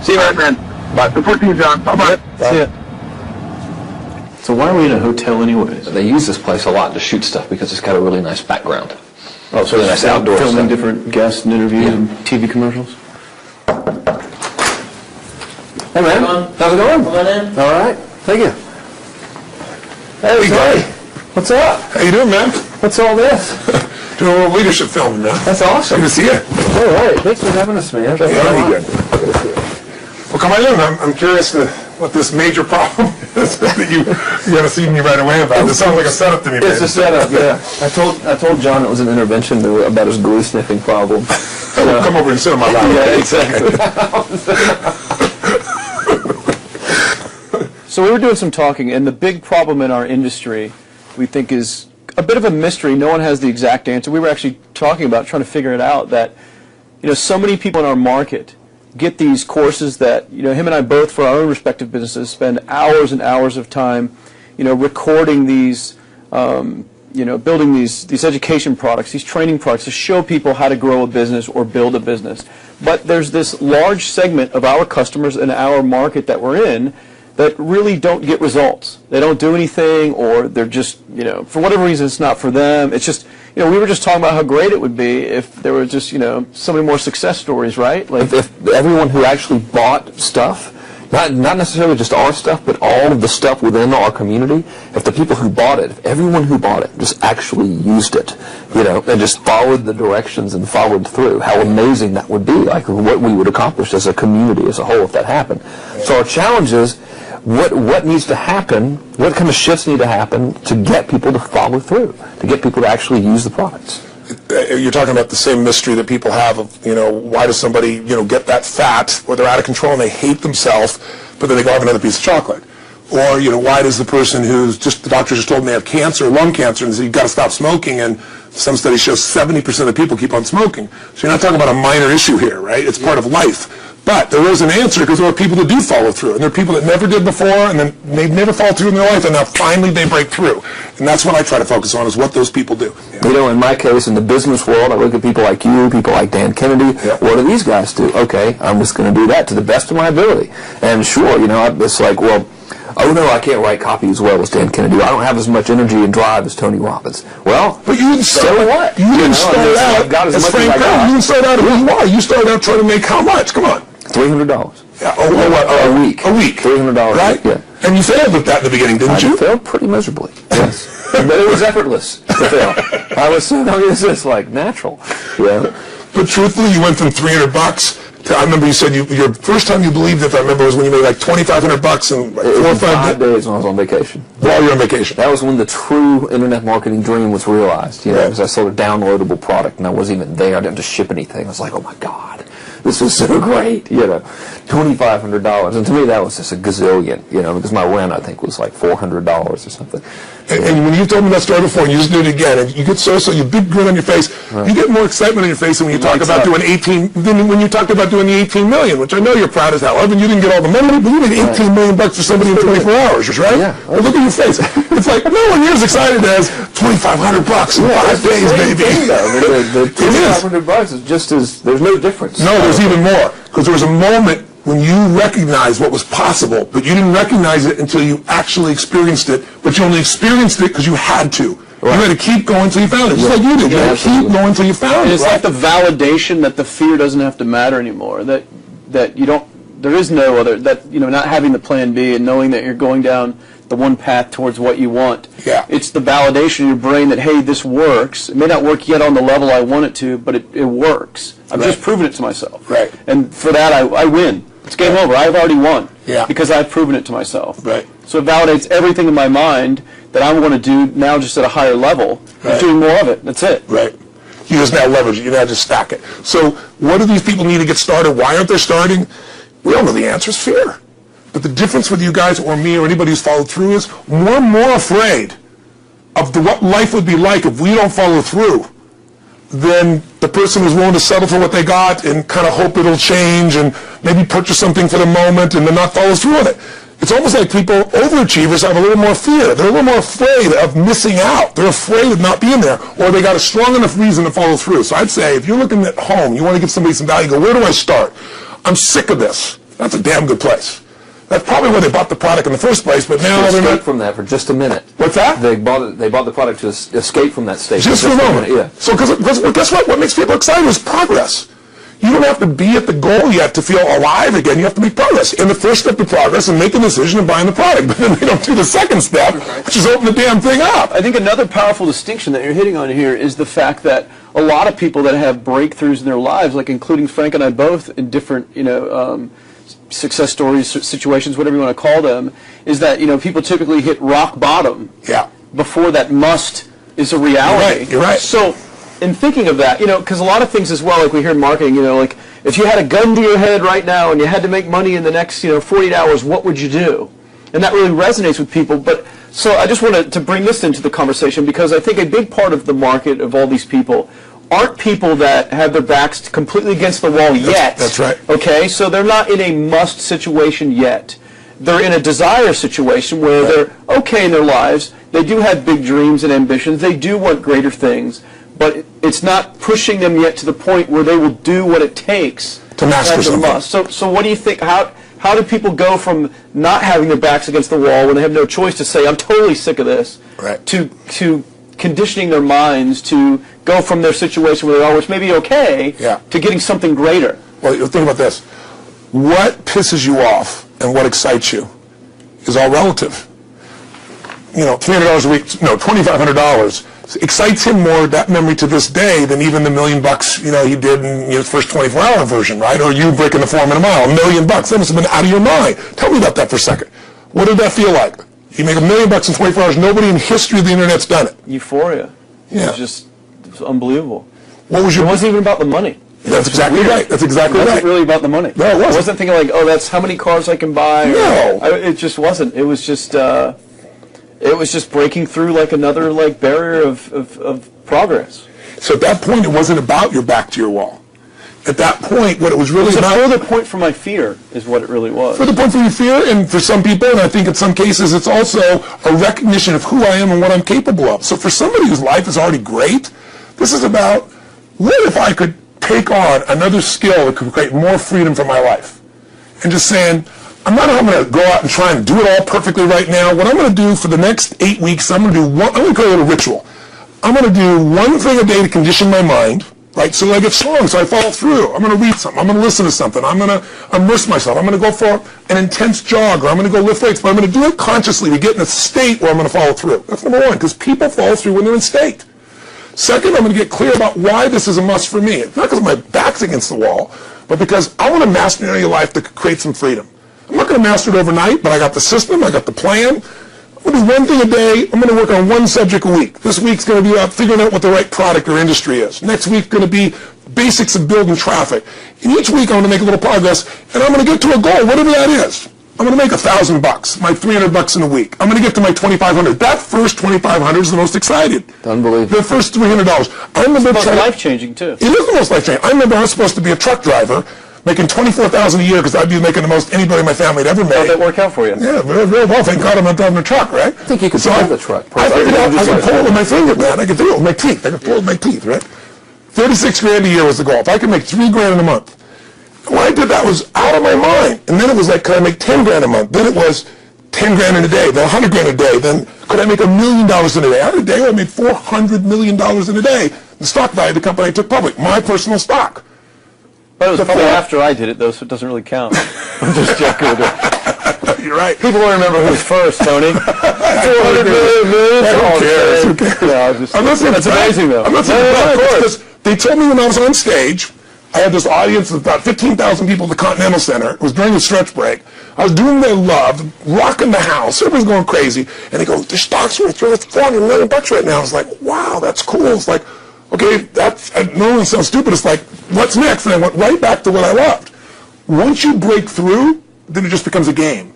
See you, All right, man. Bye. Look forward to you, John. Bye-bye. See ya. So why are we in a hotel anyways? They use this place a lot to shoot stuff because it's got a really nice background. Oh, it's really nice outdoor Filming stuff. different guests and interviews and TV commercials? Hey man, how's it going? Come on in. All right, thank you. Hey, Tony. what's up? How you doing, man? What's all this? Doing a little leadership filming, man. That's awesome. Good to see you. All right, thanks for having us, man. Yeah, you good. Well, come on in. I'm curious to what this major problem is that you haven't seen me right away about. This sounds like a setup to me, man. It's a setup, yeah. I told John it was an intervention about his glue sniffing problem. Come over and sit on my lap. Yeah, exactly. So we were doing some talking, and the big problem in our industry, we think, is a bit of a mystery. No one has the exact answer. We were actually talking about trying to figure it out, that so many people in our market get these courses that him and I both, for our own respective businesses, spend hours and hours of time recording these building these education products, these training products to show people how to grow a business or build a business. But there's this large segment of our customers in our market that we're in that really don't get results. They don't do anything, or they're just, for whatever reason, it's not for them. It's just, we were just talking about how great it would be if there were just, so many more success stories, right? Like if everyone who actually bought stuff, not necessarily just our stuff, but all of the stuff within our community, if the people who bought it, if everyone who bought it just actually used it, and just followed the directions and followed through, how amazing that would be, like what we would accomplish as a community as a whole if that happened. So our challenge is, what needs to happen, what kind of shifts need to happen to get people to follow through, to get people to actually use the products? You're talking about the same mystery that people have of, why does somebody, get that fat, or they're out of control and they hate themselves, but then they go have another piece of chocolate? Or, why does the person the doctor just told them they have cancer, lung cancer, and said, you've got to stop smoking, and some studies show 70% of people keep on smoking. So you're not talking about a minor issue here, right? It's part of life. But there is an answer, because there are people that do follow through, and there are people that never did before, and then they never follow through in their life, and now finally they break through. And that's what I try to focus on, is what those people do. In my case, in the business world, I look at people like you, people like Dan Kennedy. Yep. What do these guys do? Okay, I'm just going to do that to the best of my ability. And sure, it's like, well, oh no, I can't write copy as well as Dan Kennedy. I don't have as much energy and drive as Tony Robbins. Well, but you didn't start, so what? You didn't start out as Frank Kern. You didn't start out who you are. You started out trying to make how much? Come on. $300. Yeah, a week. A week. $300 right? a week, yeah. And you failed with that in the beginning, didn't you? I failed pretty miserably, yes. But it was effortless to fail. I was so, it's just like natural. Yeah. But truthfully, you went from $300 to, I remember you said your first time you believed, if I remember, was when you made like $2,500 in like 4 or 5 days when I was on vacation. While you were on vacation. That was when the true internet marketing dream was realized, Right. because I sold a downloadable product and I wasn't even there. I didn't have to ship anything. I was like, oh my God, this is so great, $2,500. And to me, that was just a gazillion, because my rent, I think, was like $400 or something. And when you told me that story before, and you just did it again, and you get so you big grin on your face, you get more excitement on your face than when you talk about doing when you talked about doing the 18 million, which I know you're proud as hell of, and you didn't get all the money, but you made 18 million bucks for somebody in 24 hours, right? Yeah. But look at your face. It's like, no one here is excited as $2,500 in 5 days, baby. The $2,500 is just as, there's no difference. No, there's even more, because there was a moment when you recognized what was possible, but you didn't recognize it until you actually experienced it, but you only experienced it because you had to. Right. You had to keep going until you found it, just like you did. You had to keep going until you found it. It's like the validation that the fear doesn't have to matter anymore, that you don't, there is no other, that, not having the plan B and knowing that you're going down the one path towards what you want. Yeah. It's the validation in your brain that, hey, this works. It may not work yet on the level I want it to, but it works. I've just proven it to myself. Right. And for that, I win. It's game over. I've already won. Yeah. Because I've proven it to myself. Right. So it validates everything in my mind that I want to do now just at a higher level. Right. And doing more of it. That's it. Right. You just now leverage it. You now just stack it. So what do these people need to get started? Why aren't they starting? We all know the answer is fear. But the difference with you guys or me or anybody who's followed through is we're more afraid of what life would be like if we don't follow through than the person who's willing to settle for what they got and kind of hope it'll change and maybe purchase something for the moment and then not follow through on it. It's almost like people, overachievers, have a little more fear. They're a little more afraid of missing out. They're afraid of not being there, or they got a strong enough reason to follow through. So I'd say if you're looking at home, you want to give somebody some value, go, where do I start? I'm sick of this. That's a damn good place. That's probably where they bought the product in the first place, but now they're escape not. from that for just a minute. What's that? They bought the product to escape from that state. Just for a moment. Yeah. So, because guess what? What makes people excited is progress. You don't have to be at the goal yet to feel alive again. You have to make progress. And the first step to progress is make a decision and buying the product. But then they don't do the second step, which is open the damn thing up. I think another powerful distinction that you're hitting on here is the fact that a lot of people that have breakthroughs in their lives, like including Frank and I both in different, success stories, situations, whatever you want to call them, is that, people typically hit rock bottom before that must is a reality. You're right. So in thinking of that, because a lot of things as well, like we hear in marketing, like if you had a gun to your head right now and you had to make money in the next, 48 hours, what would you do? And that really resonates with people. But so I just wanted to bring this into the conversation because I think a big part of the market of all these people aren't people that have their backs completely against the wall yet. That's right. Okay, so they're not in a must situation yet. They're in a desire situation where they're okay in their lives. They do have big dreams and ambitions. They do want greater things, but it's not pushing them yet to the point where they will do what it takes to master have the something. must. So what do you think? How do people go from not having their backs against the wall when they have no choice to say, I'm totally sick of this, to conditioning their minds to go from their situation where they are, which may be okay, to getting something greater? Well, think about this. What pisses you off and what excites you is all relative. $300 a week, no, $2,500 excites him more, that memory to this day, than even the $1 million, he did in his first 24-hour version, right? Or you breaking the 4 minute mile, $1 million. That must have been out of your mind. Tell me about that for a second. What did that feel like? You make $1 million in 24 hours. Nobody in history of the internet's done it. Euphoria. Yeah. It was unbelievable. What was your? It wasn't even about the money. That's exactly right. That's exactly right. It right. wasn't really about the money. No, it wasn't. I wasn't thinking like, oh, that's how many cars I can buy. No. It just wasn't. It was just breaking through like another barrier of progress. So at that point, it wasn't about your back to your wall. At that point, what it was really about... It was a further point for my fear, is what it really was. Further point for your fear, and for some people, and I think in some cases, it's also a recognition of who I am and what I'm capable of. So for somebody whose life is already great, this is about, what if I could take on another skill that could create more freedom for my life? And just saying, I'm not going to go out and try and do it all perfectly right now. What I'm going to do for the next 8 weeks, I'm going to create a little ritual. I'm going to do one thing a day to condition my mind, right? So I get strong, so I follow through. I'm going to read something. I'm going to listen to something. I'm going to immerse myself. I'm going to go for an intense jog, or I'm going to go lift weights, but I'm going to do it consciously to get in a state where I'm going to follow through. That's number one, because people follow through when they're in state. Second, I'm going to get clear about why this is a must for me. It's not because my back's against the wall, but because I want to master an area of life that could create some freedom. I'm not going to master it overnight, but I got the system, I got the plan. I'm going to do one thing a day. I'm going to work on one subject a week. This week's going to be about figuring out what the right product or industry is. Next week's going to be basics of building traffic. And each week I'm going to make a little progress, and I'm going to get to a goal, whatever that is. I'm going to make $1,000, my $300 in a week. I'm going to get to my $2,500. That first $2,500 is the most excited. Unbelievable. The first $300. I remember It's life-changing, too. It is the most life-changing. I remember I was supposed to be a truck driver, making $24,000 a year because I'd be making the most anybody in my family had ever made. How'd that work out for you? Yeah, very, very well. Thank God I'm not driving a truck, right? I think you could drive the truck. I figured out I could pull it with my finger, man. I could do it with my teeth. I could pull it with my teeth, right? 36 grand a year was the goal. If I could make 3 grand in a month. When I did that, was out of my mind. And then it was like, could I make 10 grand a month? Then it was 10 grand in a day, then 100 grand a day. Then could I make $1 million in a day? I had a day where I made $400 million in a day. The stock value of the company I took public, my personal stock. But it was probably after I did it, though, so it doesn't really count. I'm just joking with it. You're right. People will remember who's first, Tony. 400 million. Who cares? Who cares? No, I'm not saying that's amazing, though. I'm not saying of course. Because they told me when I was on stage, I had this audience of about 15,000 people at the Continental Center. It was during the stretch break. I was doing what I loved, rocking the house. Everyone's going crazy. And they go, the stock's worth $400 million right now. I was like, wow, that's cool. It's like, okay, that's, no one sounds stupid. It's like, what's next? And I went right back to what I loved. Once you break through, then it just becomes a game.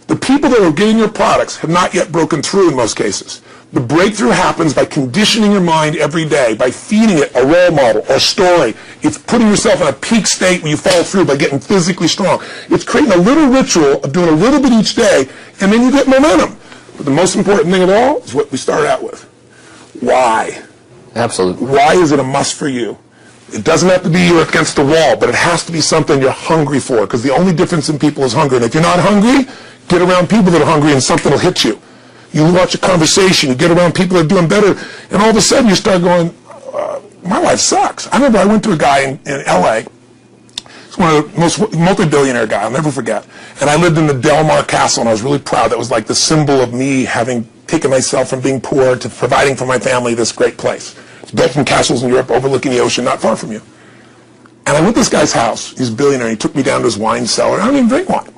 The people that are getting your products have not yet broken through in most cases. The breakthrough happens by conditioning your mind every day, by feeding it a role model or a story. It's putting yourself in a peak state where you follow through by getting physically strong. It's creating a little ritual of doing a little bit each day, and then you get momentum. But the most important thing of all is what we started out with. Why? Absolutely. Why is it a must for you? It doesn't have to be you're against the wall, but it has to be something you're hungry for, because the only difference in people is hunger. And if you're not hungry, get around people that are hungry and something will hit you. You watch a conversation, you get around people that are doing better, and all of a sudden you start going, my life sucks. I remember I went to a guy in L.A., he's one of the most multi-billionaire guy, I'll never forget, and I lived in the Del Mar Castle, and I was really proud. That was like the symbol of me having taken myself from being poor to providing for my family this great place. It's built from castles in Europe overlooking the ocean, not far from you. And I went to this guy's house, he's a billionaire, he took me down to his wine cellar. I don't even drink wine.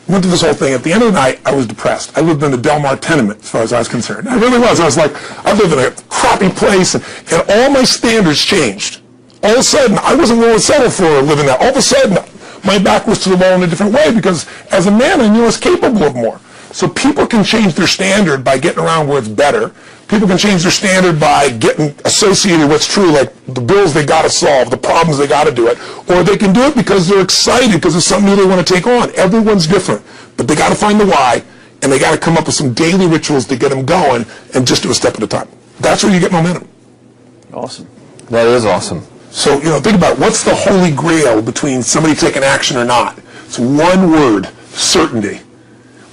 Went through this whole thing. At the end of the night, I was depressed. I lived in the Del Mar tenement, as far as I was concerned. I really was. I was like, I lived in a crappy place, and all my standards changed. All of a sudden, I wasn't willing to settle for living there. All of a sudden, my back was to the wall in a different way, because as a man, I knew I was capable of more. So people can change their standard by getting around where it's better. People can change their standard by getting associated with what's true, like the bills they got to solve, the problems they got to do it. Or they can do it because they're excited, because it's something new they want to take on. Everyone's different. But they got to find the why, and they got to come up with some daily rituals to get them going, and just do a step at a time. That's where you get momentum. Awesome. That is awesome. So, think about what's the holy grail between somebody taking action or not. It's one word: certainty.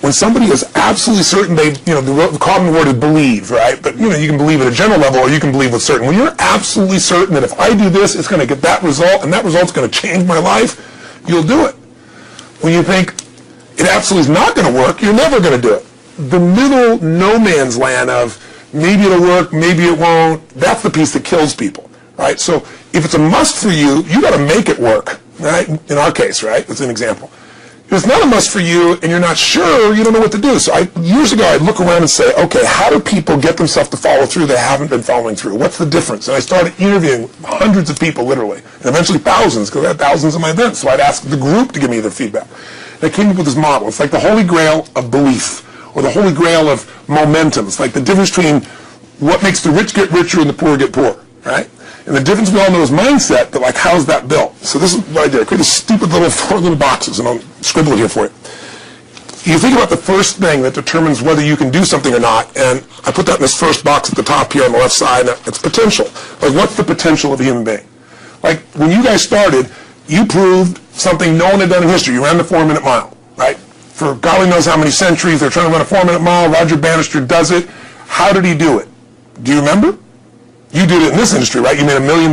When somebody is absolutely certain, the common word is believe, right? But, you can believe at a general level, or you can believe with certain. When you're absolutely certain that if I do this, it's going to get that result, and that result's going to change my life, you'll do it. When you think it absolutely is not going to work, you're never going to do it. The middle no man's land of maybe it'll work, maybe it won't, that's the piece that kills people, right? So if it's a must for you, you got to make it work, right? In our case, right? That's an example. If it's not a must for you and you're not sure, you don't know what to do. So years ago, I'd look around and say, okay, how do people get themselves to follow through that haven't been following through? What's the difference? And I started interviewing hundreds of people, literally, and eventually thousands, because I had thousands of my events. So I'd ask the group to give me their feedback. And I came up with this model. It's like the holy grail of belief, or the holy grail of momentum. It's like the difference between what makes the rich get richer and the poor get poor, right? And the difference we all know is mindset, but like, how's that built? So this is what I did. I created stupid four little boxes, and I'll scribble it here for you. You think about the first thing that determines whether you can do something or not, and I put that in this first box at the top here on the left side, and it's potential. Like, what's the potential of a human being? Like, when you guys started, you proved something no one had done in history. You ran the 4-minute mile, right? For God only knows how many centuries, they're trying to run a 4-minute mile. Roger Bannister does it. How did he do it? Do you remember? You did it in this industry, right? You made $1 million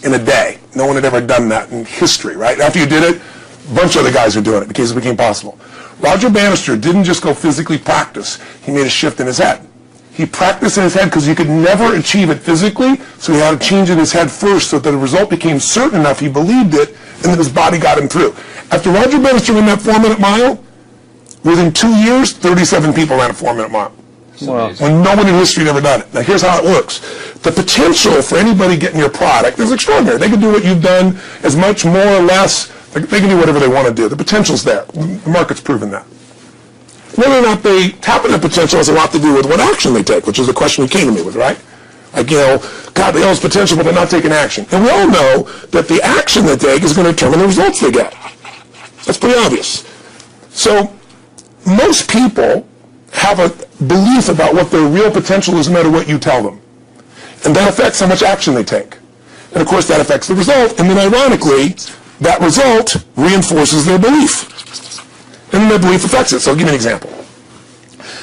in a day. No one had ever done that in history, right? After you did it, a bunch of other guys were doing it because it became possible. Roger Bannister didn't just go physically practice. He made a shift in his head. He practiced in his head because he could never achieve it physically, so he had to change in his head first so that the result became certain enough he believed it, and then his body got him through. After Roger Bannister ran that 4-minute mile, within 2 years, 37 people ran a 4-minute mile. Wow. When no one in history had ever done it. Now here's how it works. The potential for anybody getting your product is extraordinary. They can do what you've done as much, more or less. They can do whatever they want to do. The potential's there. The market's proven that. Whether or not they tap into potential has a lot to do with what action they take, which is the question you came to me with, right? Like, God, they all have potential, but they're not taking action. And we all know that the action they take is going to determine the results they get. That's pretty obvious. So most people have a belief about what their real potential is no matter what you tell them. And that affects how much action they take. And of course that affects the result, and then ironically, that result reinforces their belief. And then their belief affects it. So I'll give you an example.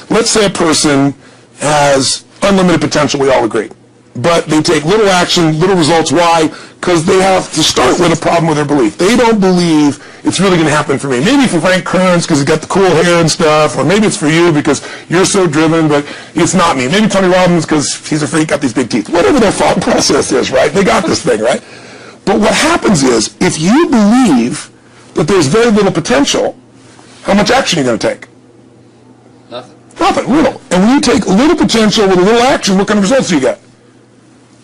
Let's say a person has unlimited potential, we all agree. But they take little action, little results. Why? Because they have to start with a problem with their belief. They don't believe it's really going to happen for me. Maybe for Frank Kearns because he's got the cool hair and stuff, or maybe it's for you because you're so driven, but it's not me. Maybe Tony Robbins because he's a freak, got these big teeth. Whatever their thought process is, right? They got this thing, right? But what happens is, if you believe that there's very little potential, how much action are you going to take? Nothing, little. And when you take little potential with a little action, what kind of results do you get?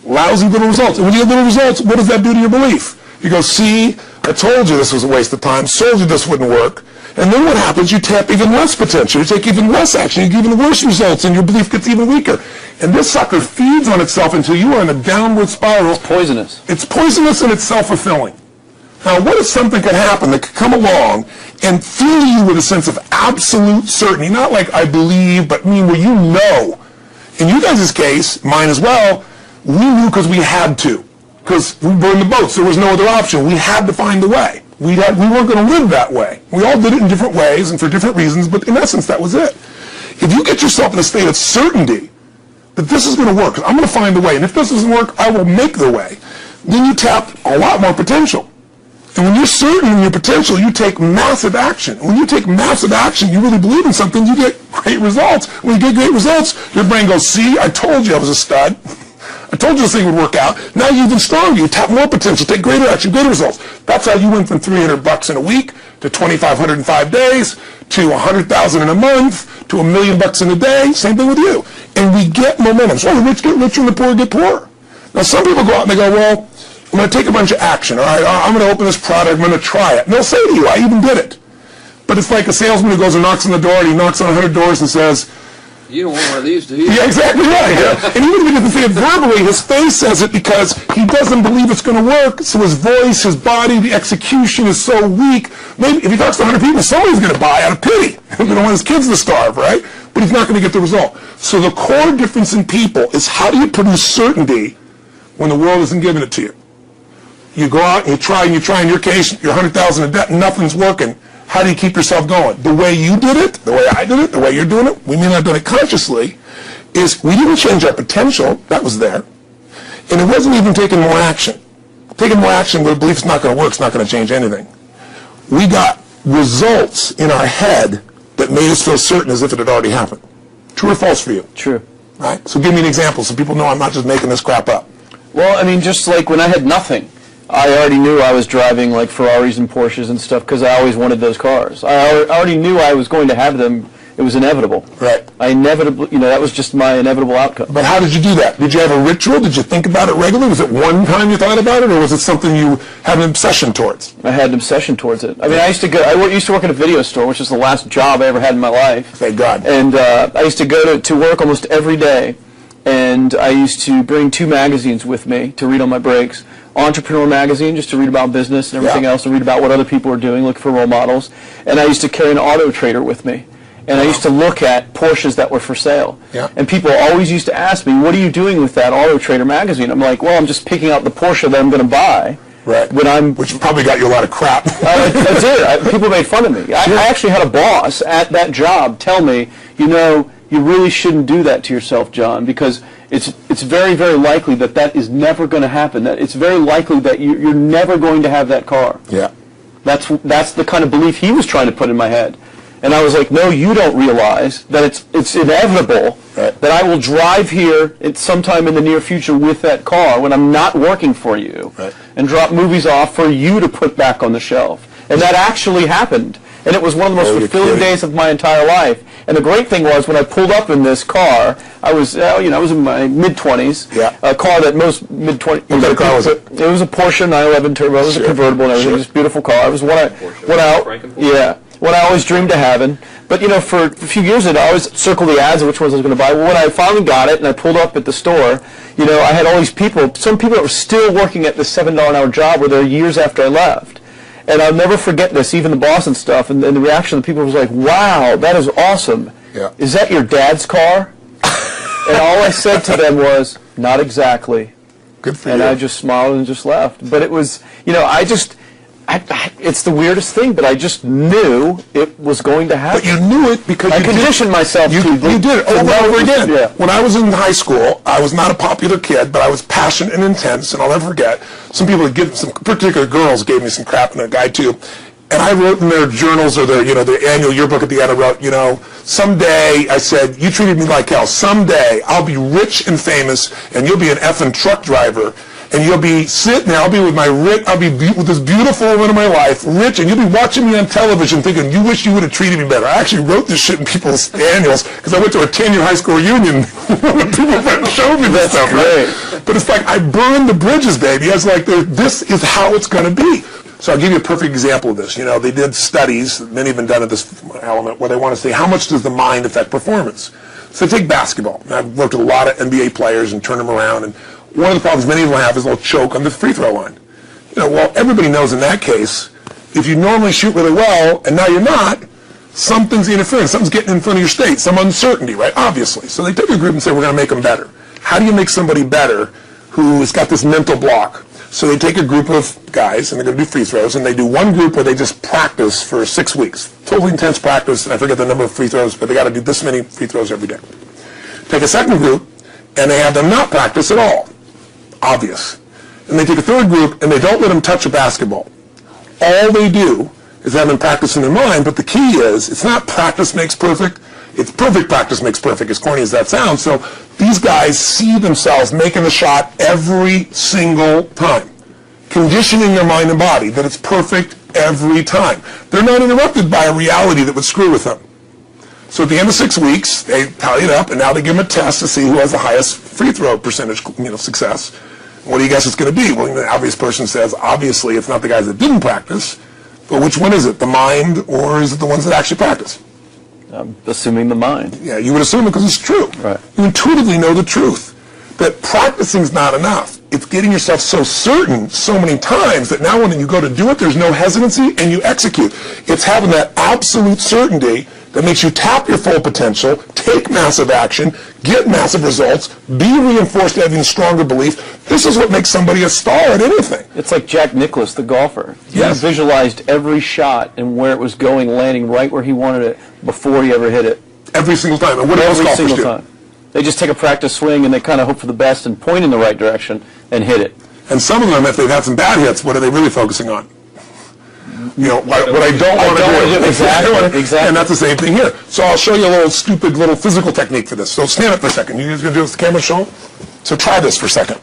Lousy little results. And when you get little results, what does that do to your belief? You go, see, I told you this was a waste of time, told you this wouldn't work. And then what happens? You tap even less potential. You take even less action. You get even worse results, and your belief gets even weaker. And this sucker feeds on itself until you are in a downward spiral. It's poisonous. It's poisonous and it's self-fulfilling. Now, what if something could happen that could come along and fill you with a sense of absolute certainty? Not like I believe, but where you know. In you guys' case, mine as well, we knew because we had to. Because we were in the boats. There was no other option. We had to find a way. We weren't going to live that way. We all did it in different ways and for different reasons, but in essence, that was it. If you get yourself in a state of certainty that this is going to work, I'm going to find a way, and if this doesn't work, I will make the way, then you tap a lot more potential. And when you're certain in your potential, you take massive action. When you take massive action, you really believe in something, you get great results. When you get great results, your brain goes, see, I told you I was a stud. I told you this thing would work out. Now you're even stronger. You tap more potential, take greater action, greater results. That's how you went from $300 in a week to $2,500 in 5 days to $100,000 in a month to $1 million in a day. Same thing with you. And we get momentum. So the rich get richer and the poor get poorer. Now some people go out and they go, well, I'm going to take a bunch of action. All right, I'm going to open this product. I'm going to try it. And they'll say to you, I even did it. But it's like a salesman who goes and knocks on the door, and he knocks on 100 doors and says, you don't want one of these, do you? yeah, exactly right. Yeah. And even if he doesn't say it verbally, his face says it because he doesn't believe it's going to work. So his voice, his body, the execution is so weak. Maybe if he talks to 100 people, somebody's going to buy out of pity. He don't want his kids to starve, right? But he's not going to get the result. So the core difference in people is how do you produce certainty when the world isn't giving it to you? You go out and you try, in your case, you're $100,000 in debt and nothing's working. How do you keep yourself going? The way you did it, the way I did it, the way you're doing it, we may not have done it consciously, is we didn't change our potential, that was there, and it wasn't even taking more action. Taking more action with a belief it's not going to work, it's not going to change anything. We got results in our head that made us feel certain as if it had already happened. True or false for you? True. Right? So give me an example so people know I'm not just making this crap up. Well, I mean, just like when I had nothing, I already knew I was driving like Ferraris and Porsches and stuff because I always wanted those cars. I already knew I was going to have them. It was inevitable. Right. I inevitably, that was just my inevitable outcome. But how did you do that? Did you have a ritual? Did you think about it regularly? Was it one time you thought about it, or was it something you had an obsession towards? I had an obsession towards it. I mean, I used to work at a video store, which is the last job I ever had in my life. Thank God. And I used to go to work almost every day, and I used to bring 2 magazines with me to read on my breaks. Entrepreneur magazine, just to read about business and everything else, and read about what other people are doing, look for role models. And I used to carry an auto trader with me. And I used to look at Porsches that were for sale. Yeah. And people always used to ask me, what are you doing with that Auto Trader magazine? I'm like, well, I'm just picking out the Porsche that I'm going to buy. Right. Which probably got you a lot of crap. That's it. People made fun of me. I actually had a boss at that job tell me, you really shouldn't do that to yourself, John, because it's very, very likely that is never going to happen. That it's very likely that you're never going to have that car. Yeah. That's the kind of belief he was trying to put in my head. And I was like, no, you don't realize that it's inevitable that I will drive here sometime in the near future with that car when I'm not working for you and drop movies off for you to put back on the shelf. And that actually happened. And it was one of the most fulfilling days of my entire life. And the great thing was when I pulled up in this car, I was in my mid-20s. Yeah. A car that most mid-20s. What kind of car was it? It was a Porsche 911 Turbo. It was a convertible and everything. It was a beautiful car. It was what I always dreamed of having. But, for a few years I'd always circle the ads of which ones I was going to buy. Well, when I finally got it and I pulled up at the store, I had all these people, some people that were still working at this $7 an hour job were there years after I left. And I'll never forget this, even the boss and stuff, and the reaction of the people was like, wow, that is awesome. Yeah. Is that your dad's car? And all I said to them was, not exactly. Good for you. And I just smiled and just left. But it was, it's the weirdest thing, but I just knew it was going to happen. But you knew it because I conditioned myself to you did it over and over again. Yeah. When I was in high school, I was not a popular kid, but I was passionate and intense, and I'll never forget, some particular girls gave me some crap, and a guy too, and I wrote in their journals or their annual yearbook at the end, I wrote, someday, I said, you treated me like hell. Someday, I'll be rich and famous, and you'll be an effing truck driver. And you'll be sitting there, I'll be with with this beautiful woman of my life, rich, and you'll be watching me on television thinking, you wish you would have treated me better. I actually wrote this shit in people's annuals because I went to a 10-year high school reunion. People showed me this stuff, right? But it's like, I burned the bridges, baby. I was like, this is how it's going to be. So I'll give you a perfect example of this. You know, they did studies, many have been done at this element, where they want to say, how much does the mind affect performance? So take basketball. And I've worked with a lot of NBA players and turned them around, and one of the problems many of them have is they'll choke on the free throw line. You know, well, everybody knows in that case, if you normally shoot really well and now you're not, something's interfering, something's getting in front of your state, some uncertainty, right? Obviously. So they take a group and say, we're going to make them better. How do you make somebody better who's got this mental block? So they take a group of guys and they're going to do free throws, and they do one group where they just practice for 6 weeks. Totally intense practice, and I forget the number of free throws, but they got to do this many free throws every day. Take a second group, and they have them not practice at all. Obvious. And they take a third group and they don't let them touch a basketball. All they do is have them practice in their mind, but the key is, it's not practice makes perfect, it's perfect practice makes perfect, as corny as that sounds. So these guys see themselves making the shot every single time, conditioning their mind and body that it's perfect every time. They're not interrupted by a reality that would screw with them. So at the end of 6 weeks, they tally it up, and now they give them a test to see who has the highest free throw percentage, success. What do you guess it's going to be? Well, the obvious person says, obviously, it's not the guys that didn't practice, but which one is it? The mind, or is it the ones that actually practice? I'm assuming the mind. Yeah, you would assume it because it's true. Right. You intuitively know the truth. That practicing's not enough. It's getting yourself so certain so many times that now when you go to do it, there's no hesitancy, and you execute. It's having that absolute certainty that makes you tap your full potential, take massive action, get massive results, be reinforced having stronger belief. This is what makes somebody a star at anything. It's like Jack Nicklaus, the golfer. Yes. He visualized every shot and where it was going, landing right where he wanted it before he ever hit it. Every single time. And what else golfers do? Every single time. They just take a practice swing and they kind of hope for the best and point in the right direction and hit it. And some of them, if they've had some bad hits, what are they really focusing on? You know, what I don't want to do. Exactly. And that's the same thing here. So I'll show you a little stupid little physical technique for this. So stand up for a second. You guys going to do this with the camera show? So try this for a second.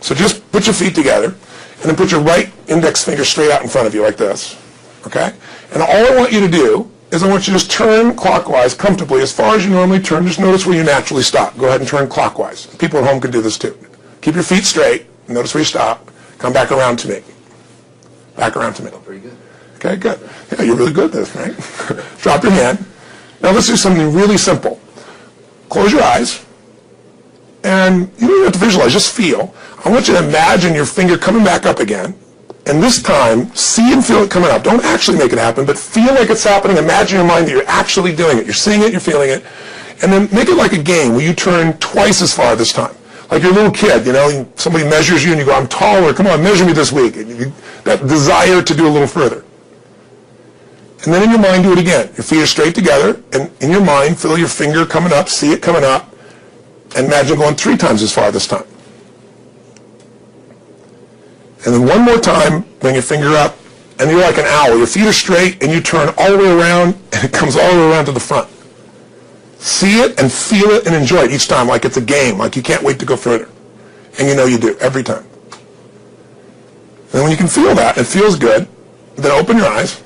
So just put your feet together, and then put your right index finger straight out in front of you like this. Okay? And all I want you to do is I want you to just turn clockwise comfortably as far as you normally turn. Just notice where you naturally stop. Go ahead and turn clockwise. People at home can do this too. Keep your feet straight. Notice where you stop. Come back around to me. Back around to me. Pretty good. Okay, good. Yeah, you're really good at this, right? Drop your hand. Now let's do something really simple. Close your eyes. And you don't even have to visualize, just feel. I want you to imagine your finger coming back up again. And this time, see and feel it coming up. Don't actually make it happen, but feel like it's happening. Imagine in your mind that you're actually doing it. You're seeing it, you're feeling it. And then make it like a game where you turn twice as far this time. Like you're a little kid, you know, somebody measures you and you go, I'm taller, come on, measure me this week. And that desire to do a little further. And then in your mind, do it again. Your feet are straight together, and in your mind, feel your finger coming up, see it coming up, and imagine going 3 times as far this time. And then one more time, bring your finger up, and you're like an owl. Your feet are straight, and you turn all the way around, and it comes all the way around to the front. See it and feel it and enjoy it each time like it's a game, like you can't wait to go further. And you know you do, every time. And when you can feel that, it feels good, then open your eyes,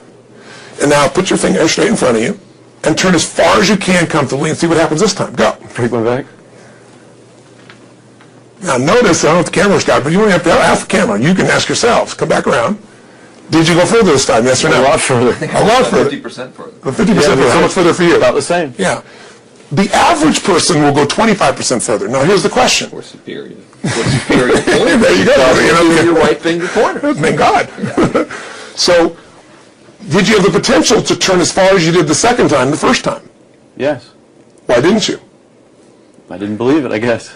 and now put your finger straight in front of you, and turn as far as you can comfortably and see what happens this time. Go. Take one back. Now notice, I don't know if the camera's got it, but you don't have to ask the camera. You can ask yourselves. Come back around. Did you go further this time, yes or no? A lot further. A lot further. 50% further. 50% further. How much further for you? About the same. Yeah. The average person will go 25% further. Now here's the question. Or superior. Or superior pointer. There you go. Your right finger pointer. Thank God. Yeah. So, did you have the potential to turn as far as you did the second time, the first time? Yes. Why didn't you? I didn't believe it, I guess.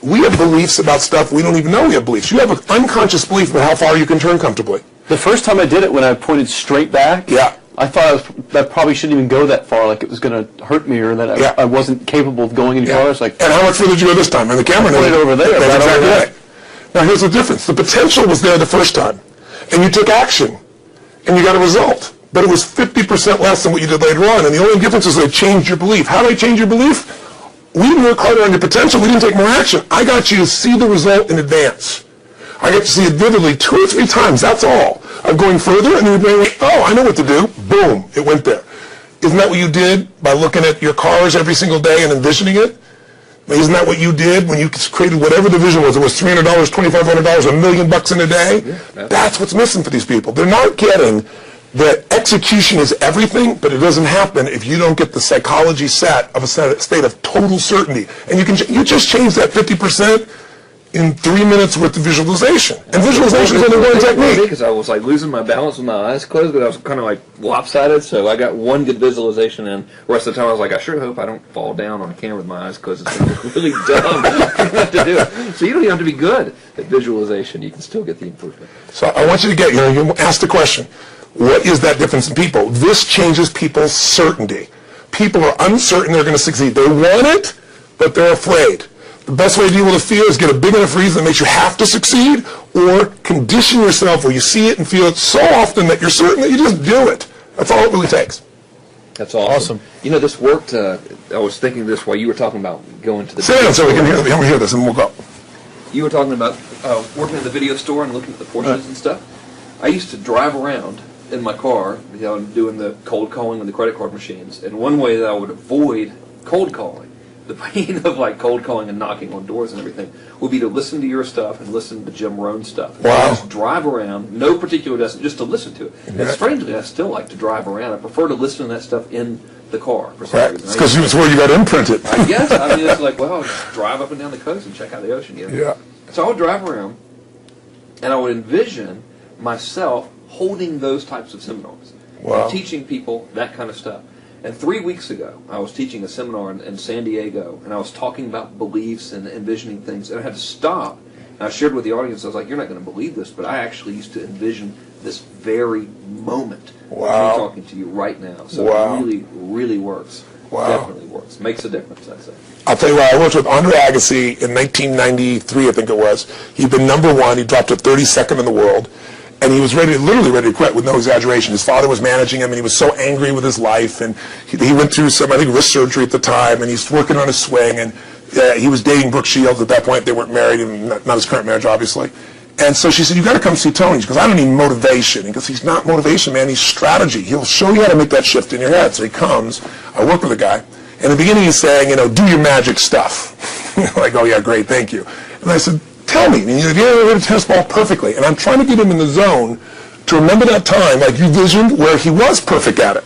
We have beliefs about stuff we don't even know we have beliefs. You have an unconscious belief about how far you can turn comfortably. The first time I did it, when I pointed straight back, Yeah. I thought that probably shouldn't even go that far, like it was going to hurt me or that I wasn't capable of going any farther. It's like, and how much further did you go this time? And the camera knows. Put it over there. That's Right exactly over there. right. Now here's the difference. The potential was there the first time, and you took action, and you got a result. But it was 50% less than what you did later on, and the only difference is they changed your belief. How did I change your belief? We didn't work harder on your potential. We didn't take more action. I got you to see the result in advance. I get to see it vividly 2 or 3 times, that's all. I'm going further, and then your brain went, oh, I know what to do. Boom, it went there. Isn't that what you did by looking at your cars every single day and envisioning it? Isn't that what you did when you created whatever the vision was? It was $300, $2,500, $1 million in a day? Yeah, that's what's missing for these people. They're not getting that execution is everything, but it doesn't happen if you don't get the psychology set of a state of total certainty. And you just change that 50% in 3 minutes worth of visualization. And visualization is only one technique. Because I was like losing my balance with my eyes closed, but I was kind of like lopsided, so I got one good visualization in. The rest of the time I was like, I sure hope I don't fall down on camera with my eyes closed. It's gonna be really dumb not to do it. So you don't even have to be good at visualization. You can still get the improvement. So I want you to get, you ask the question, what is that difference in people? This changes people's certainty. People are uncertain they're going to succeed. They want it, but they're afraid. The best way to deal with a fear is get a big enough reason that makes you have to succeed, or condition yourself where you see it and feel it so often that you're certain that you just do it. That's all it really takes. That's awesome. You know, this worked, I was thinking this while you were talking about going to the... Sit down so we can hear this and we'll go. You were talking about working in the video store and looking at the Porsches and stuff. I used to drive around in my car, doing the cold calling with the credit card machines, and one way that I would avoid cold calling, the pain of like cold calling and knocking on doors and everything, would be to listen to your stuff and listen to Jim Rohn's stuff. Wow. Just drive around, no particular destination, just to listen to it. And strangely, I still like to drive around. I prefer to listen to that stuff in the car for some reason. It's because it's where you got imprinted. I guess. I mean, it's like, well, I'll just drive up and down the coast and check out the ocean. Yeah. So I would drive around, and I would envision myself holding those types of seminars, and teaching people that kind of stuff. And 3 weeks ago, I was teaching a seminar in San Diego, and I was talking about beliefs and envisioning things, and I had to stop. And I shared with the audience, I was like, you're not going to believe this, but I actually used to envision this very moment. Wow. Me talking to you right now. So it really, really works. Definitely works. Makes a difference, I'd say. I'll tell you what, I worked with Andre Agassi in 1993, I think it was. He'd been #1. He dropped to 32nd in the world. And he was literally ready to quit with no exaggeration. His father was managing him, and he was so angry with his life. And he went through some, I think, wrist surgery at the time, and he's working on his swing. And he was dating Brooke Shields at that point. They weren't married, and not his current marriage, obviously. And so she said, you got to come see Tony. She goes, I don't need motivation. He goes, he's not motivation, man. He's strategy. He'll show you how to make that shift in your head. So he comes. I work with a guy. In the beginning, he's saying, do your magic stuff. Like, oh, yeah, great, thank you. And I said, tell me, have you ever hit a tennis ball perfectly? And I'm trying to get him in the zone to remember that time, like you visioned, where he was perfect at it.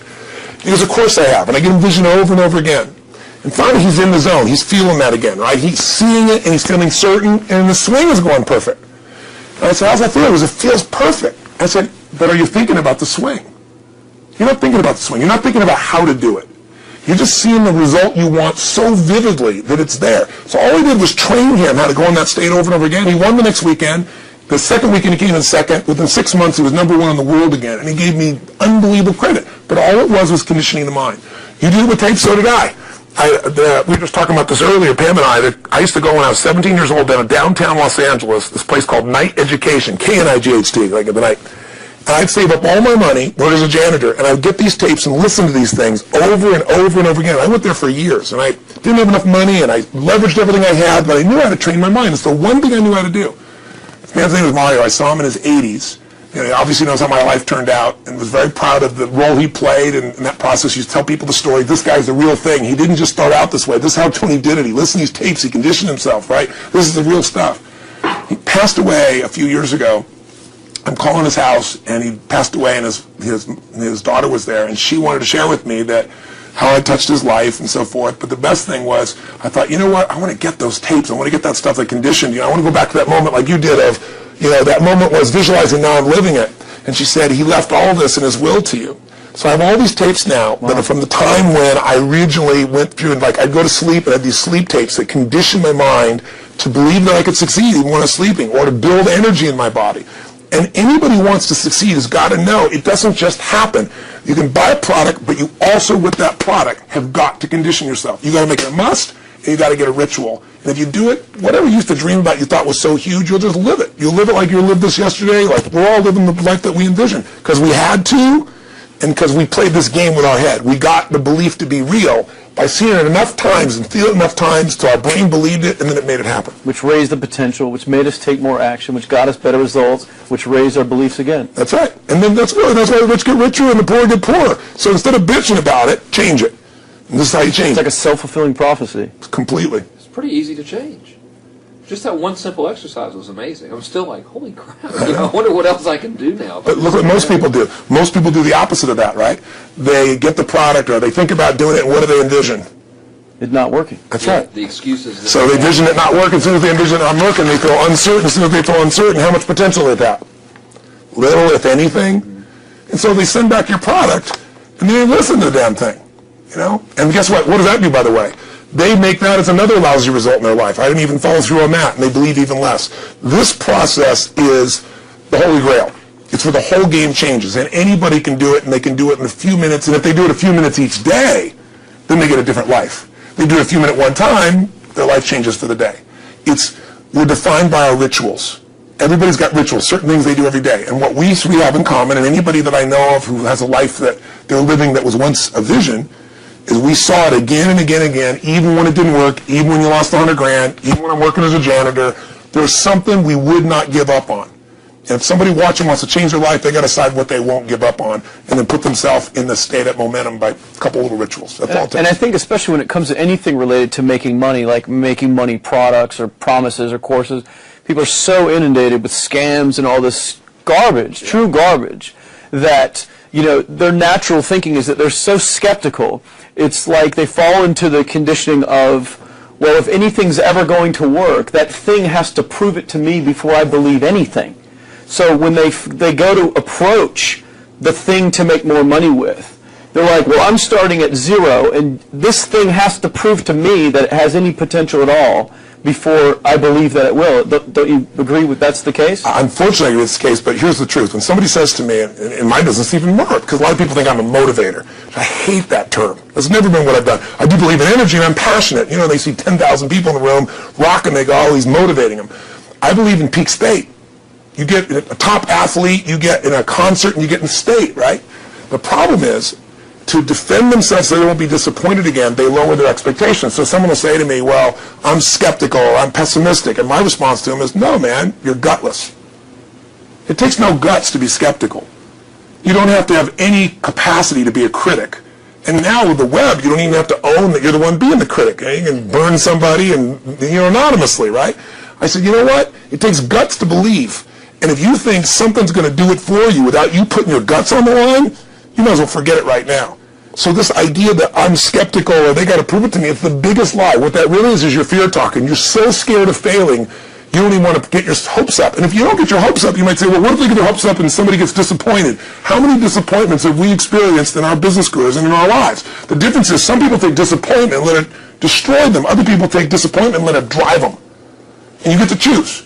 He goes, of course I have. And I get him vision over and over again. And finally, he's in the zone. He's feeling that again, right? He's seeing it, and he's feeling certain, and the swing is going perfect. And I said, how's that feel? He goes, it feels perfect. I said, but are you thinking about the swing? You're not thinking about the swing. You're not thinking about how to do it. You're just seeing the result you want so vividly that it's there. So all we did was train him how to go in that state over and over again. He won the next weekend. The second weekend he came in second. Within 6 months he was #1 in the world again. And he gave me unbelievable credit. But all it was conditioning the mind. You did it with tape, so did I. We were just talking about this earlier, Pam and I used to go when I was 17 years old down in downtown Los Angeles, this place called Night Education, K-N-I-G-H-T, like at the night. And I'd save up all my money, work as a janitor, and I'd get these tapes and listen to these things over and over and over again. I went there for years, and I didn't have enough money, and I leveraged everything I had, but I knew how to train my mind. It's the one thing I knew how to do. This man's name was Mario. I saw him in his 80s. He obviously knows how my life turned out, and was very proud of the role he played in that process. He used to tell people the story. This guy's the real thing. He didn't just start out this way. This is how Tony did it. He listened to these tapes. He conditioned himself, right? This is the real stuff. He passed away a few years ago. I'm calling his house, and he passed away, and his daughter was there, and she wanted to share with me that how I touched his life and so forth. But the best thing was, I thought, you know what? I want to get those tapes. I want to get that stuff that conditioned. I want to go back to that moment like you did of, that moment was visualizing, now I'm living it. And she said, he left all this in his will to you. So I have all these tapes now that are from the time when I originally went through, and I'd go to sleep and I had these sleep tapes that conditioned my mind to believe that I could succeed even when I was sleeping, or to build energy in my body. And anybody who wants to succeed has got to know it doesn't just happen. You can buy a product, but you also, with that product, have got to condition yourself. You got to make it a must, and you got to get a ritual. And if you do it, whatever you used to dream about you thought was so huge, you'll just live it. You'll live it like you lived this yesterday, like we're all living the life that we envisioned. Because we had to, And because we played this game with our head, we got the belief to be real by seeing it enough times and feeling it enough times till our brain believed it, and then it made it happen. Which raised the potential, which made us take more action, which got us better results, which raised our beliefs again. That's right. And then that's why the rich get richer and the poor get poorer. So instead of bitching about it, change it. And this is how you change It's like it. a self-fulfilling prophecy. Completely. It's pretty easy to change. Just that one simple exercise was amazing. I'm still like, holy crap, I wonder what else I can do now. But look what most people do. Most people do the opposite of that, right? They get the product or they think about doing it, and what do they envision? It's not working. That's right. The excuses. So they envision it not working. As soon as they envision it not working, they feel uncertain. As soon as they feel uncertain, how much potential is that? Little, if anything. And so they send back your product, and they didn't listen to the damn thing. And guess what? What does that do, by the way? They make that as another lousy result in their life. I didn't even follow through on that, and they believe even less. This process is the Holy Grail. It's where the whole game changes, and anybody can do it, and they can do it in a few minutes, and if they do it a few minutes each day, then they get a different life. They do it a few minutes one time, their life changes for the day. We're defined by our rituals. Everybody's got rituals, certain things they do every day, and what we have in common, and anybody that I know of who has a life that they're living that was once a vision, is we saw it again and again and again, even when it didn't work, even when you lost 100 grand, even when I'm working as a janitor, there's something we would not give up on. And if somebody watching wants to change their life, they got to decide what they won't give up on, and then put themselves in the state of momentum by a couple little rituals. That's all it takes. And I think especially when it comes to anything related to making money, like making money products or promises or courses, people are so inundated with scams and all this garbage, true garbage, that their natural thinking is that they're so skeptical. It's like they fall into the conditioning of, well, if anything's ever going to work, that thing has to prove it to me before I believe anything. So when they go to approach the thing to make more money with, they're like, well, I'm starting at zero, and this thing has to prove to me that it has any potential at all before I believe that it will. Don't you agree with that's the case? Unfortunately, it's the case, but here's the truth. When somebody says to me, in my business even more, because a lot of people think I'm a motivator. I hate that term. That's never been what I've done. I do believe in energy, and I'm passionate. They see 10,000 people in the room, rocking, they go, oh, he's motivating them. I believe in peak state. You get a top athlete, you get in a concert, and you get in state, right? The problem is, to defend themselves so they won't be disappointed again, they lower their expectations. So someone will say to me, well, I'm skeptical or I'm pessimistic. And my response to them is, no, man, you're gutless. It takes no guts to be skeptical. You don't have to have any capacity to be a critic. And now with the web, you don't even have to own that you're the one being the critic. You can burn somebody and anonymously, right? I said, you know what? It takes guts to believe. And if you think something's going to do it for you without you putting your guts on the line, you might as well forget it right now. So this idea that I'm skeptical or they got to prove it to me, it's the biggest lie. What that really is your fear talking. You're so scared of failing, you don't even want to get your hopes up. And if you don't get your hopes up, you might say, well, what if they get their hopes up and somebody gets disappointed? How many disappointments have we experienced in our business careers and in our lives? The difference is some people take disappointment and let it destroy them. Other people take disappointment and let it drive them. And you get to choose.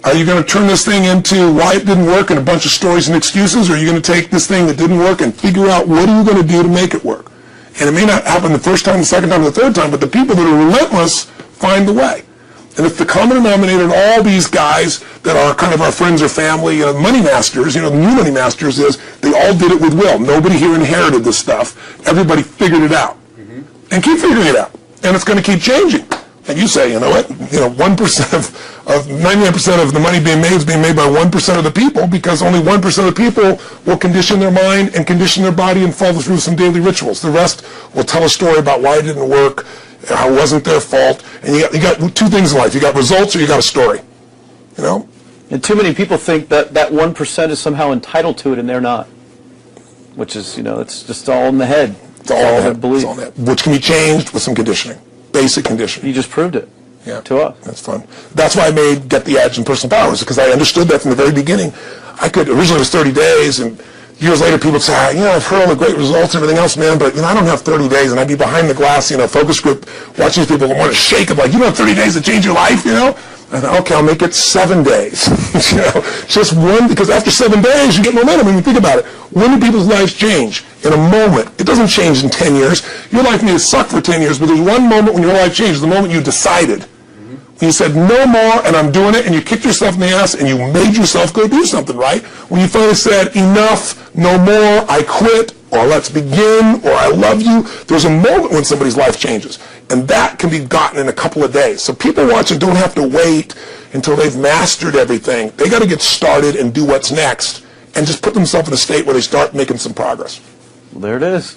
Are you going to turn this thing into why it didn't work and a bunch of stories and excuses, or are you going to take this thing that didn't work and figure out what are you going to do to make it work? And it may not happen the first time, the second time, the third time, but the people that are relentless find the way. And if the common denominator in all these guys that are kind of our friends or family, money masters, the new money masters is they all did it with will. Nobody here inherited this stuff. Everybody figured it out. And keep figuring it out. And it's going to keep changing. And you say, you know what, 1% of 99% of the money being made is being made by 1% of the people, because only 1% of the people will condition their mind and condition their body and follow through some daily rituals. The rest will tell a story about why it didn't work, how it wasn't their fault. And you got two things in life. You got results or you got a story. And too many people think that 1% is somehow entitled to it, and they're not. Which is, it's just all in the head. It's all in the head. It's all in the head. Which can be changed with some conditioning. Basic conditioning. You just proved it. Yeah. To us. That's fun. That's why I made Get the Edge and Personal Powers, because I understood that from the very beginning. Originally it was 30 days, and years later people would say, I've heard all the great results and everything else, man, but I don't have 30 days, and I'd be behind the glass, focus group, watching these people want to shake them, like, you don't have 30 days to change your life, I thought, okay, I'll make it 7 days. Just one, because after 7 days you get momentum. And you think about it, when do people's lives change? In a moment. It doesn't change in 10 years. Your life may suck for 10 years, but there's one moment when your life changed, the moment you decided. When you said, no more, and I'm doing it, and you kicked yourself in the ass, and you made yourself go do something, right? When you finally said, enough, no more, I quit, or let's begin, or I love you. There's a moment when somebody's life changes, and that can be gotten in a couple of days. So people watching don't have to wait until they've mastered everything. They got to get started and do what's next, and just put themselves in a state where they start making some progress. Well, there it is.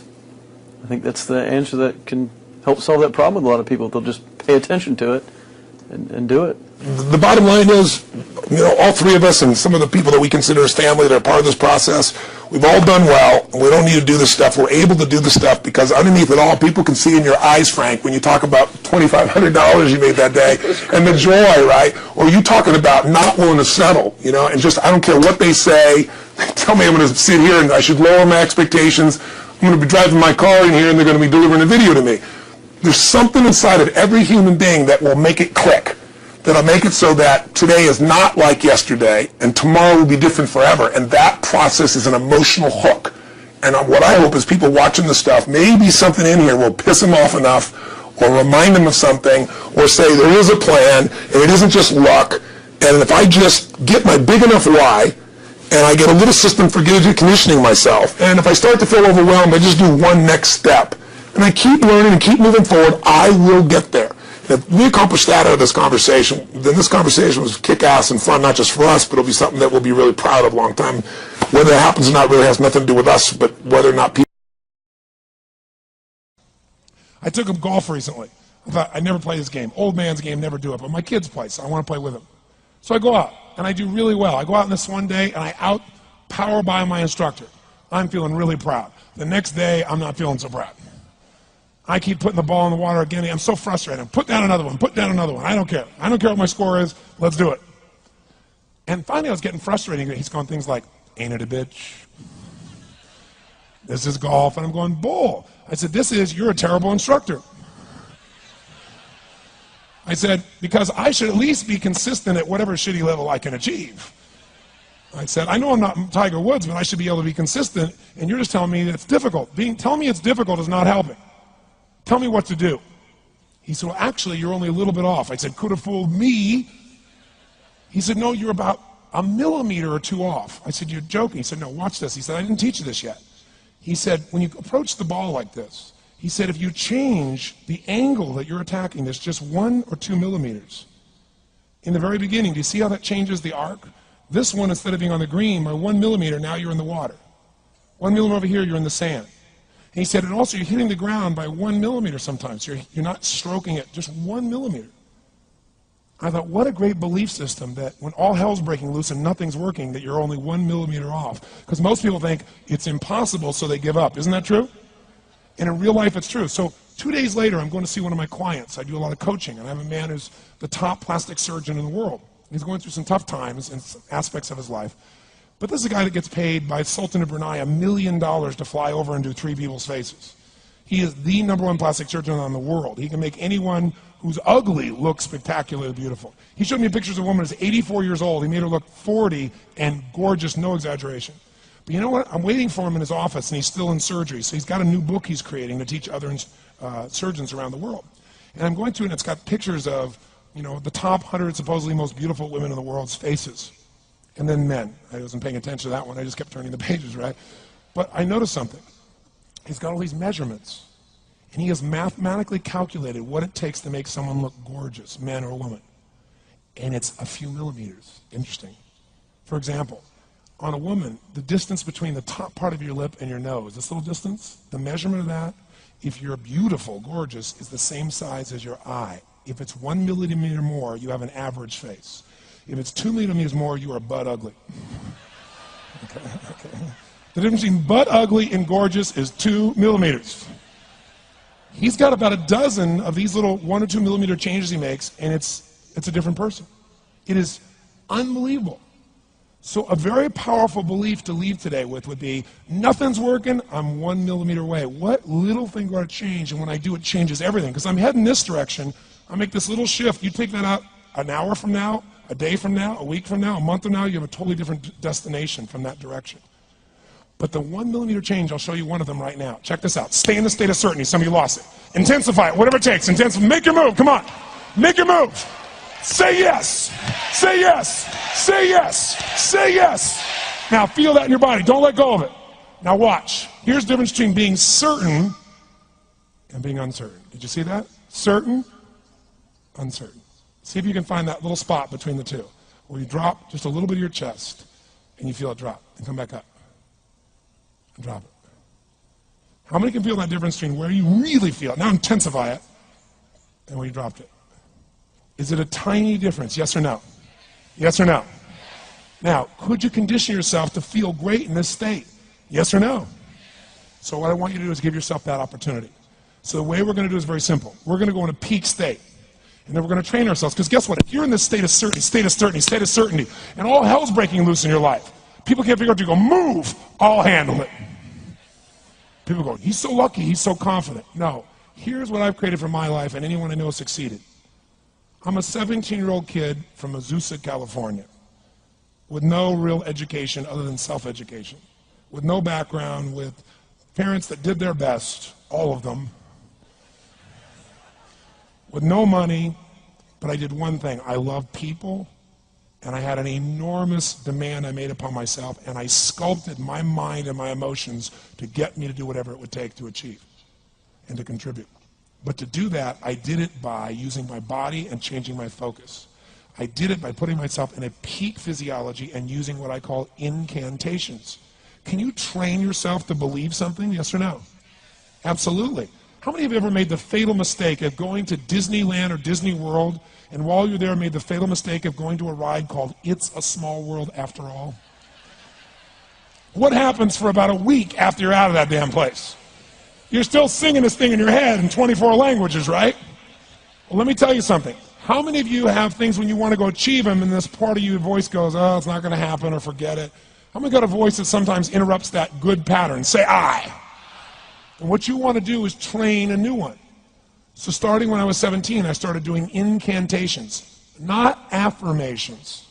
I think that's the answer that can help solve that problem with a lot of people. They'll just pay attention to it and do it. The bottom line is, all three of us and some of the people that we consider as family that are part of this process, we've all done well, and we don't need to do this stuff. We're able to do the stuff because underneath it all, people can see in your eyes, Frank, when you talk about $2,500 you made that day and the joy, right? Or you talking about not willing to settle, and just, I don't care what they say. They tell me I'm going to sit here and I should lower my expectations. I'm going to be driving my car in here and they're going to be delivering a video to me. There's something inside of every human being that will make it click. That'll make it so that today is not like yesterday and tomorrow will be different forever. And that process is an emotional hook. And what I hope is people watching this stuff, maybe something in here will piss them off enough or remind them of something or say there is a plan and it isn't just luck. And if I just get my big enough why and I get a little system for conditioning myself, and if I start to feel overwhelmed, I just do one next step. And I keep learning and keep moving forward, I will get there. If we accomplish that out of this conversation, then this conversation was kick-ass and fun, not just for us, but it'll be something that we'll be really proud of a long time. Whether that happens or not really has nothing to do with us, but whether or not people... I took up golf recently. I thought, I never play this game. Old man's game, never do it. But my kids play, so I want to play with them. So I go out, and I do really well. I go out on this one day, and I out-power by my instructor. I'm feeling really proud. The next day, I'm not feeling so proud. I keep putting the ball in the water again. I'm so frustrated. Put down another one. Put down another one. I don't care. I don't care what my score is. Let's do it. And finally, I was getting frustrated. He's going things like, ain't it a bitch? This is golf. And I'm going, bull. I said, you're a terrible instructor. I said, because I should at least be consistent at whatever shitty level I can achieve. I said, I know I'm not Tiger Woods, but I should be able to be consistent, and you're just telling me it's difficult. Telling me it's difficult is not helping. Tell me what to do. He said, well, actually, you're only a little bit off. I said, could have fooled me. He said, no, you're about a millimeter or two off. I said, you're joking. He said, no, watch this. He said, I didn't teach you this yet. He said, when you approach the ball like this, he said, if you change the angle that you're attacking this just 1 or 2 millimeters, in the very beginning, do you see how that changes the arc? This one, instead of being on the green, by 1 millimeter, now you're in the water. 1 millimeter over here, you're in the sand. And he said, and also you're hitting the ground by 1 millimeter sometimes. You're not stroking it, just 1 millimeter. I thought, what a great belief system that when all hell's breaking loose and nothing's working, that you're only 1 millimeter off. Because most people think it's impossible, so they give up. Isn't that true? And in real life, it's true. So 2 days later, I'm going to see one of my clients. I do a lot of coaching, and I have a man who's the top plastic surgeon in the world. He's going through some tough times in aspects of his life. But this is a guy that gets paid by Sultan of Brunei $1 million to fly over and do 3 people's faces. He is the #1 plastic surgeon in the world. He can make anyone who's ugly look spectacularly beautiful. He showed me pictures of a woman who's 84 years old. He made her look 40 and gorgeous, no exaggeration. But you know what? I'm waiting for him in his office, and he's still in surgery. So he's got a new book he's creating to teach other surgeons around the world. And I'm going through it, and it's got pictures of the top 100 supposedly most beautiful women in the world's faces. And then men. I wasn't paying attention to that one. I just kept turning the pages, right? But I noticed something. He's got all these measurements. And he has mathematically calculated what it takes to make someone look gorgeous, man or woman. And it's a few millimeters. Interesting. For example, on a woman, the distance between the top part of your lip and your nose, this little distance, the measurement of that, if you're beautiful, gorgeous, is the same size as your eye. If it's 1 millimeter more, you have an average face. If it's 2 millimeters more, you are butt ugly. Okay. The difference between butt ugly and gorgeous is 2 millimeters. He's got about a dozen of these little 1 or 2 millimeter changes he makes, and it's a different person. It is unbelievable. So a very powerful belief to leave today with would be, nothing's working, I'm 1 millimeter away. What little thing do I change? And when I do, it changes everything. Because I'm heading this direction, I make this little shift. You take that out an hour from now, a day from now, a week from now, a month from now, you have a totally different destination from that direction. But the 1 millimeter change, I'll show you one of them right now. Check this out. Stay in the state of certainty. Some of you lost it. Intensify it, whatever it takes. Intensify. Make your move. Come on. Make your move. Say yes. Say yes. Say yes. Say yes. Now feel that in your body. Don't let go of it. Now watch. here's the difference between being certain and being uncertain. Did you see that? Certain, uncertain. See if you can find that little spot between the two, where you drop just a little bit of your chest, and you feel it drop, and come back up, and drop it. How many can feel that difference between where you really feel it, now intensify it, and where you dropped it? Is it a tiny difference, yes or no? Yes or no? Now, could you condition yourself to feel great in this state? Yes or no? So what I want you to do is give yourself that opportunity. So the way we're going to do is very simple. We're going to go in a peak state. And then we're going to train ourselves. Because guess what? If you're in this state of certainty, and all hell's breaking loose in your life, people can't figure out to go, move, I'll handle it. People go, he's so lucky, he's so confident. No. Here's what I've created for my life, and anyone I know has succeeded. I'm a 17-year-old kid from Azusa, California, with no real education other than self-education, with no background, with parents that did their best, all of them, with no money, but I did one thing. I loved people, and I had an enormous demand I made upon myself, and I sculpted my mind and my emotions to get me to do whatever it would take to achieve and to contribute. But to do that, I did it by using my body and changing my focus. I did it by putting myself in a peak physiology and using what I call incantations. Can you train yourself to believe something, yes or no? Absolutely. How many of you ever made the fatal mistake of going to Disneyland or Disney World, and while you're there made the fatal mistake of going to a ride called It's a Small World After All? What happens for about a week after you're out of that damn place? You're still singing this thing in your head in 24 languages, right? Well, let me tell you something. How many of you have things when you want to go achieve them and this part of your voice goes, oh, it's not going to happen, or forget it? How many got a voice that sometimes interrupts that good pattern? Say, I. And what you want to do is train a new one. So starting when I was 17, I started doing incantations, not affirmations.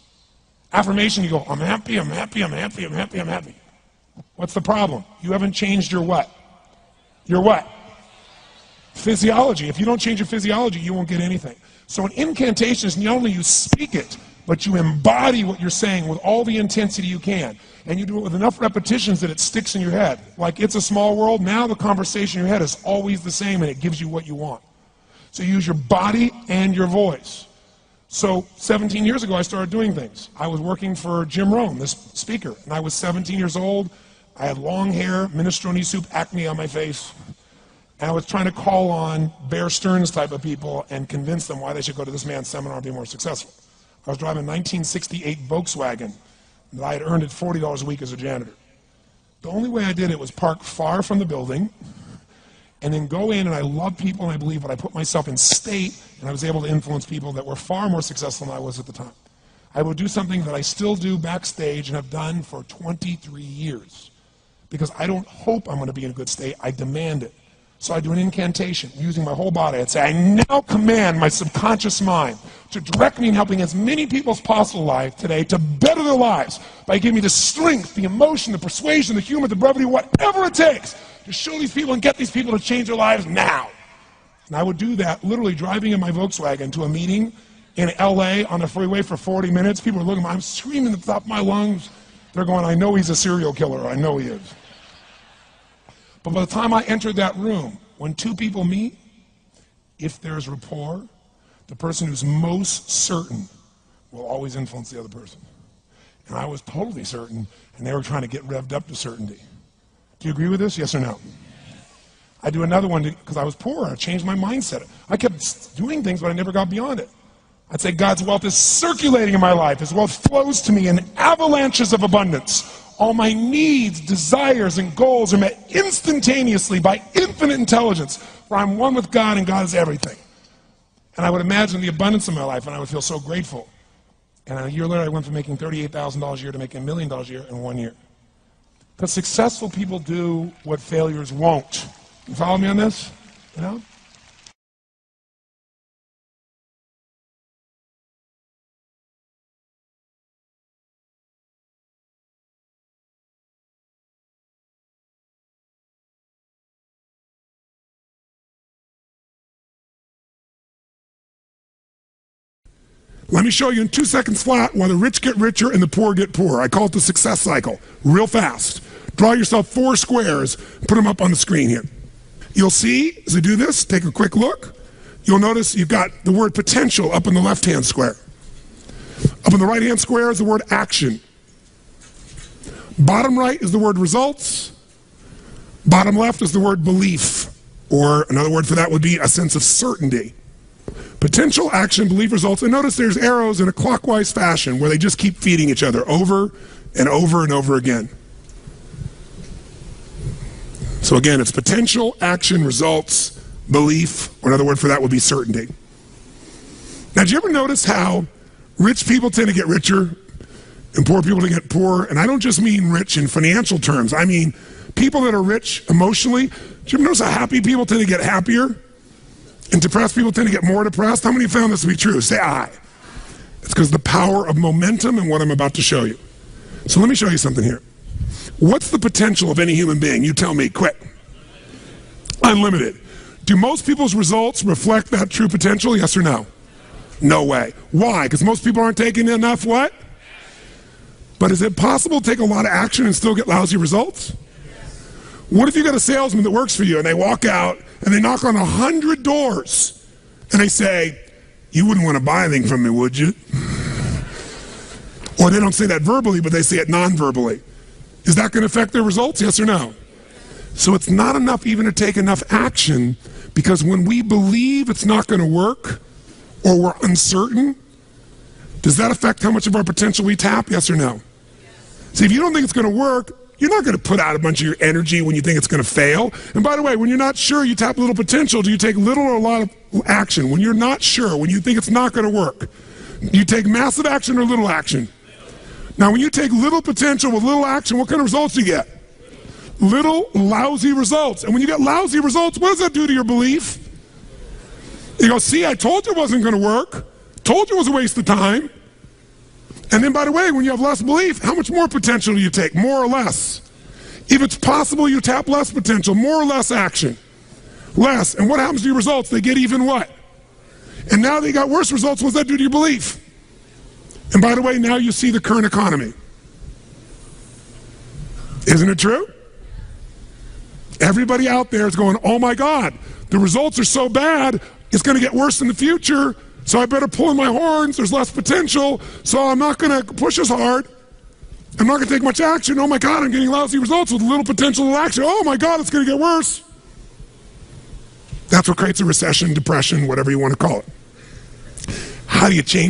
Affirmation, you go, I'm happy, I'm happy, I'm happy, I'm happy, I'm happy. What's the problem? You haven't changed your what? Your what? Physiology. If you don't change your physiology, you won't get anything. So an incantation is not only you speak it, but you embody what you're saying with all the intensity you can. And you do it with enough repetitions that it sticks in your head. Like It's a Small World, now the conversation in your head is always the same and it gives you what you want. So you use your body and your voice. So 17 years ago I started doing things. I was working for Jim Rohn, this speaker, and I was 17 years old. I had long hair, minestrone soup, acne on my face. And I was trying to call on Bear Stearns type of people and convince them why they should go to this man's seminar and be more successful. I was driving a 1968 Volkswagen that I had earned at $40 a week as a janitor. The only way I did it was park far from the building and then go in, and I love people and I believe, but I put myself in state and I was able to influence people that were far more successful than I was at the time. I would do something that I still do backstage and have done for 23 years because I don't hope I'm going to be in a good state, I demand it. So I do an incantation using my whole body. I'd say, I now command my subconscious mind to direct me in helping as many people as possible alive today to better their lives by giving me the strength, the emotion, the persuasion, the humor, the brevity, whatever it takes to show these people and get these people to change their lives now. And I would do that literally driving in my Volkswagen to a meeting in LA on the freeway for 40 minutes. People are looking at me, I'm screaming at the top of my lungs. They're going, I know he's a serial killer, I know he is. But by the time I entered that room, when two people meet, if there's rapport, the person who's most certain will always influence the other person. And I was totally certain, and they were trying to get revved up to certainty. Do you agree with this, yes or no? I do another one because I was poor. I changed my mindset. I kept doing things, but I never got beyond it. I'd say God's wealth is circulating in my life. His wealth flows to me in avalanches of abundance. All my needs, desires, and goals are met instantaneously by infinite intelligence, for I'm one with God and God is everything. And I would imagine the abundance of my life, and I would feel so grateful. And a year later, I went from making $38,000 a year to making $1 million a year in 1 year. Because successful people do what failures won't. You follow me on this? You know? Let me show you in 2 seconds flat why the rich get richer and the poor get poorer. I call it the success cycle. Real fast. Draw yourself 4 squares, put them up on the screen here. You'll see, as I do this, take a quick look, you'll notice you've got the word potential up in the left-hand square. Up in the right-hand square is the word action. Bottom right is the word results. Bottom left is the word belief, or another word for that would be a sense of certainty. Potential, action, belief, results, and notice there's arrows in a clockwise fashion where they just keep feeding each other over and over and over again. So again, it's potential, action, results, belief, or another word for that would be certainty. Now, did you ever notice how rich people tend to get richer and poor people to get poorer? And I don't just mean rich in financial terms. I mean people that are rich emotionally. Do you ever notice how happy people tend to get happier? And depressed people tend to get more depressed? How many found this to be true? Say aye. It's because the power of momentum and what I'm about to show you. So let me show you something here. What's the potential of any human being? You tell me, quick. Unlimited. Do most people's results reflect that true potential, yes or no? No way. Why? Because most people aren't taking enough what? But is it possible to take a lot of action and still get lousy results? What if you got a salesman that works for you and they walk out and they knock on 100 doors and they say, you wouldn't want to buy anything from me, would you? Or they don't say that verbally, but they say it non-verbally. Is that going to affect their results, yes or no? So it's not enough even to take enough action, because when we believe it's not going to work or we're uncertain, does that affect how much of our potential we tap, yes or no? See, if you don't think it's going to work, you're not going to put out a bunch of your energy when you think it's going to fail. And by the way, when you're not sure, you tap little potential. Do you take little or a lot of action? When you're not sure, when you think it's not going to work, do you take massive action or little action? Now, when you take little potential with little action, what kind of results do you get? Little lousy results. And when you get lousy results, what does that do to your belief? You go, see, I told you it wasn't going to work. Told you it was a waste of time. And then, by the way, when you have less belief, how much more potential do you take? More or less? If it's possible, you tap less potential, more or less action. Less. And what happens to your results? They get even what? And now they got worse results. What does that do to your belief? And by the way, now you see the current economy. Isn't it true? Everybody out there is going, oh my God, the results are so bad, it's going to get worse in the future, so I better pull in my horns, there's less potential, so I'm not going to push as hard. I'm not going to take much action. Oh my God, I'm getting lousy results with little potential action. Oh my God, it's going to get worse. That's what creates a recession, depression, whatever you want to call it. How do you change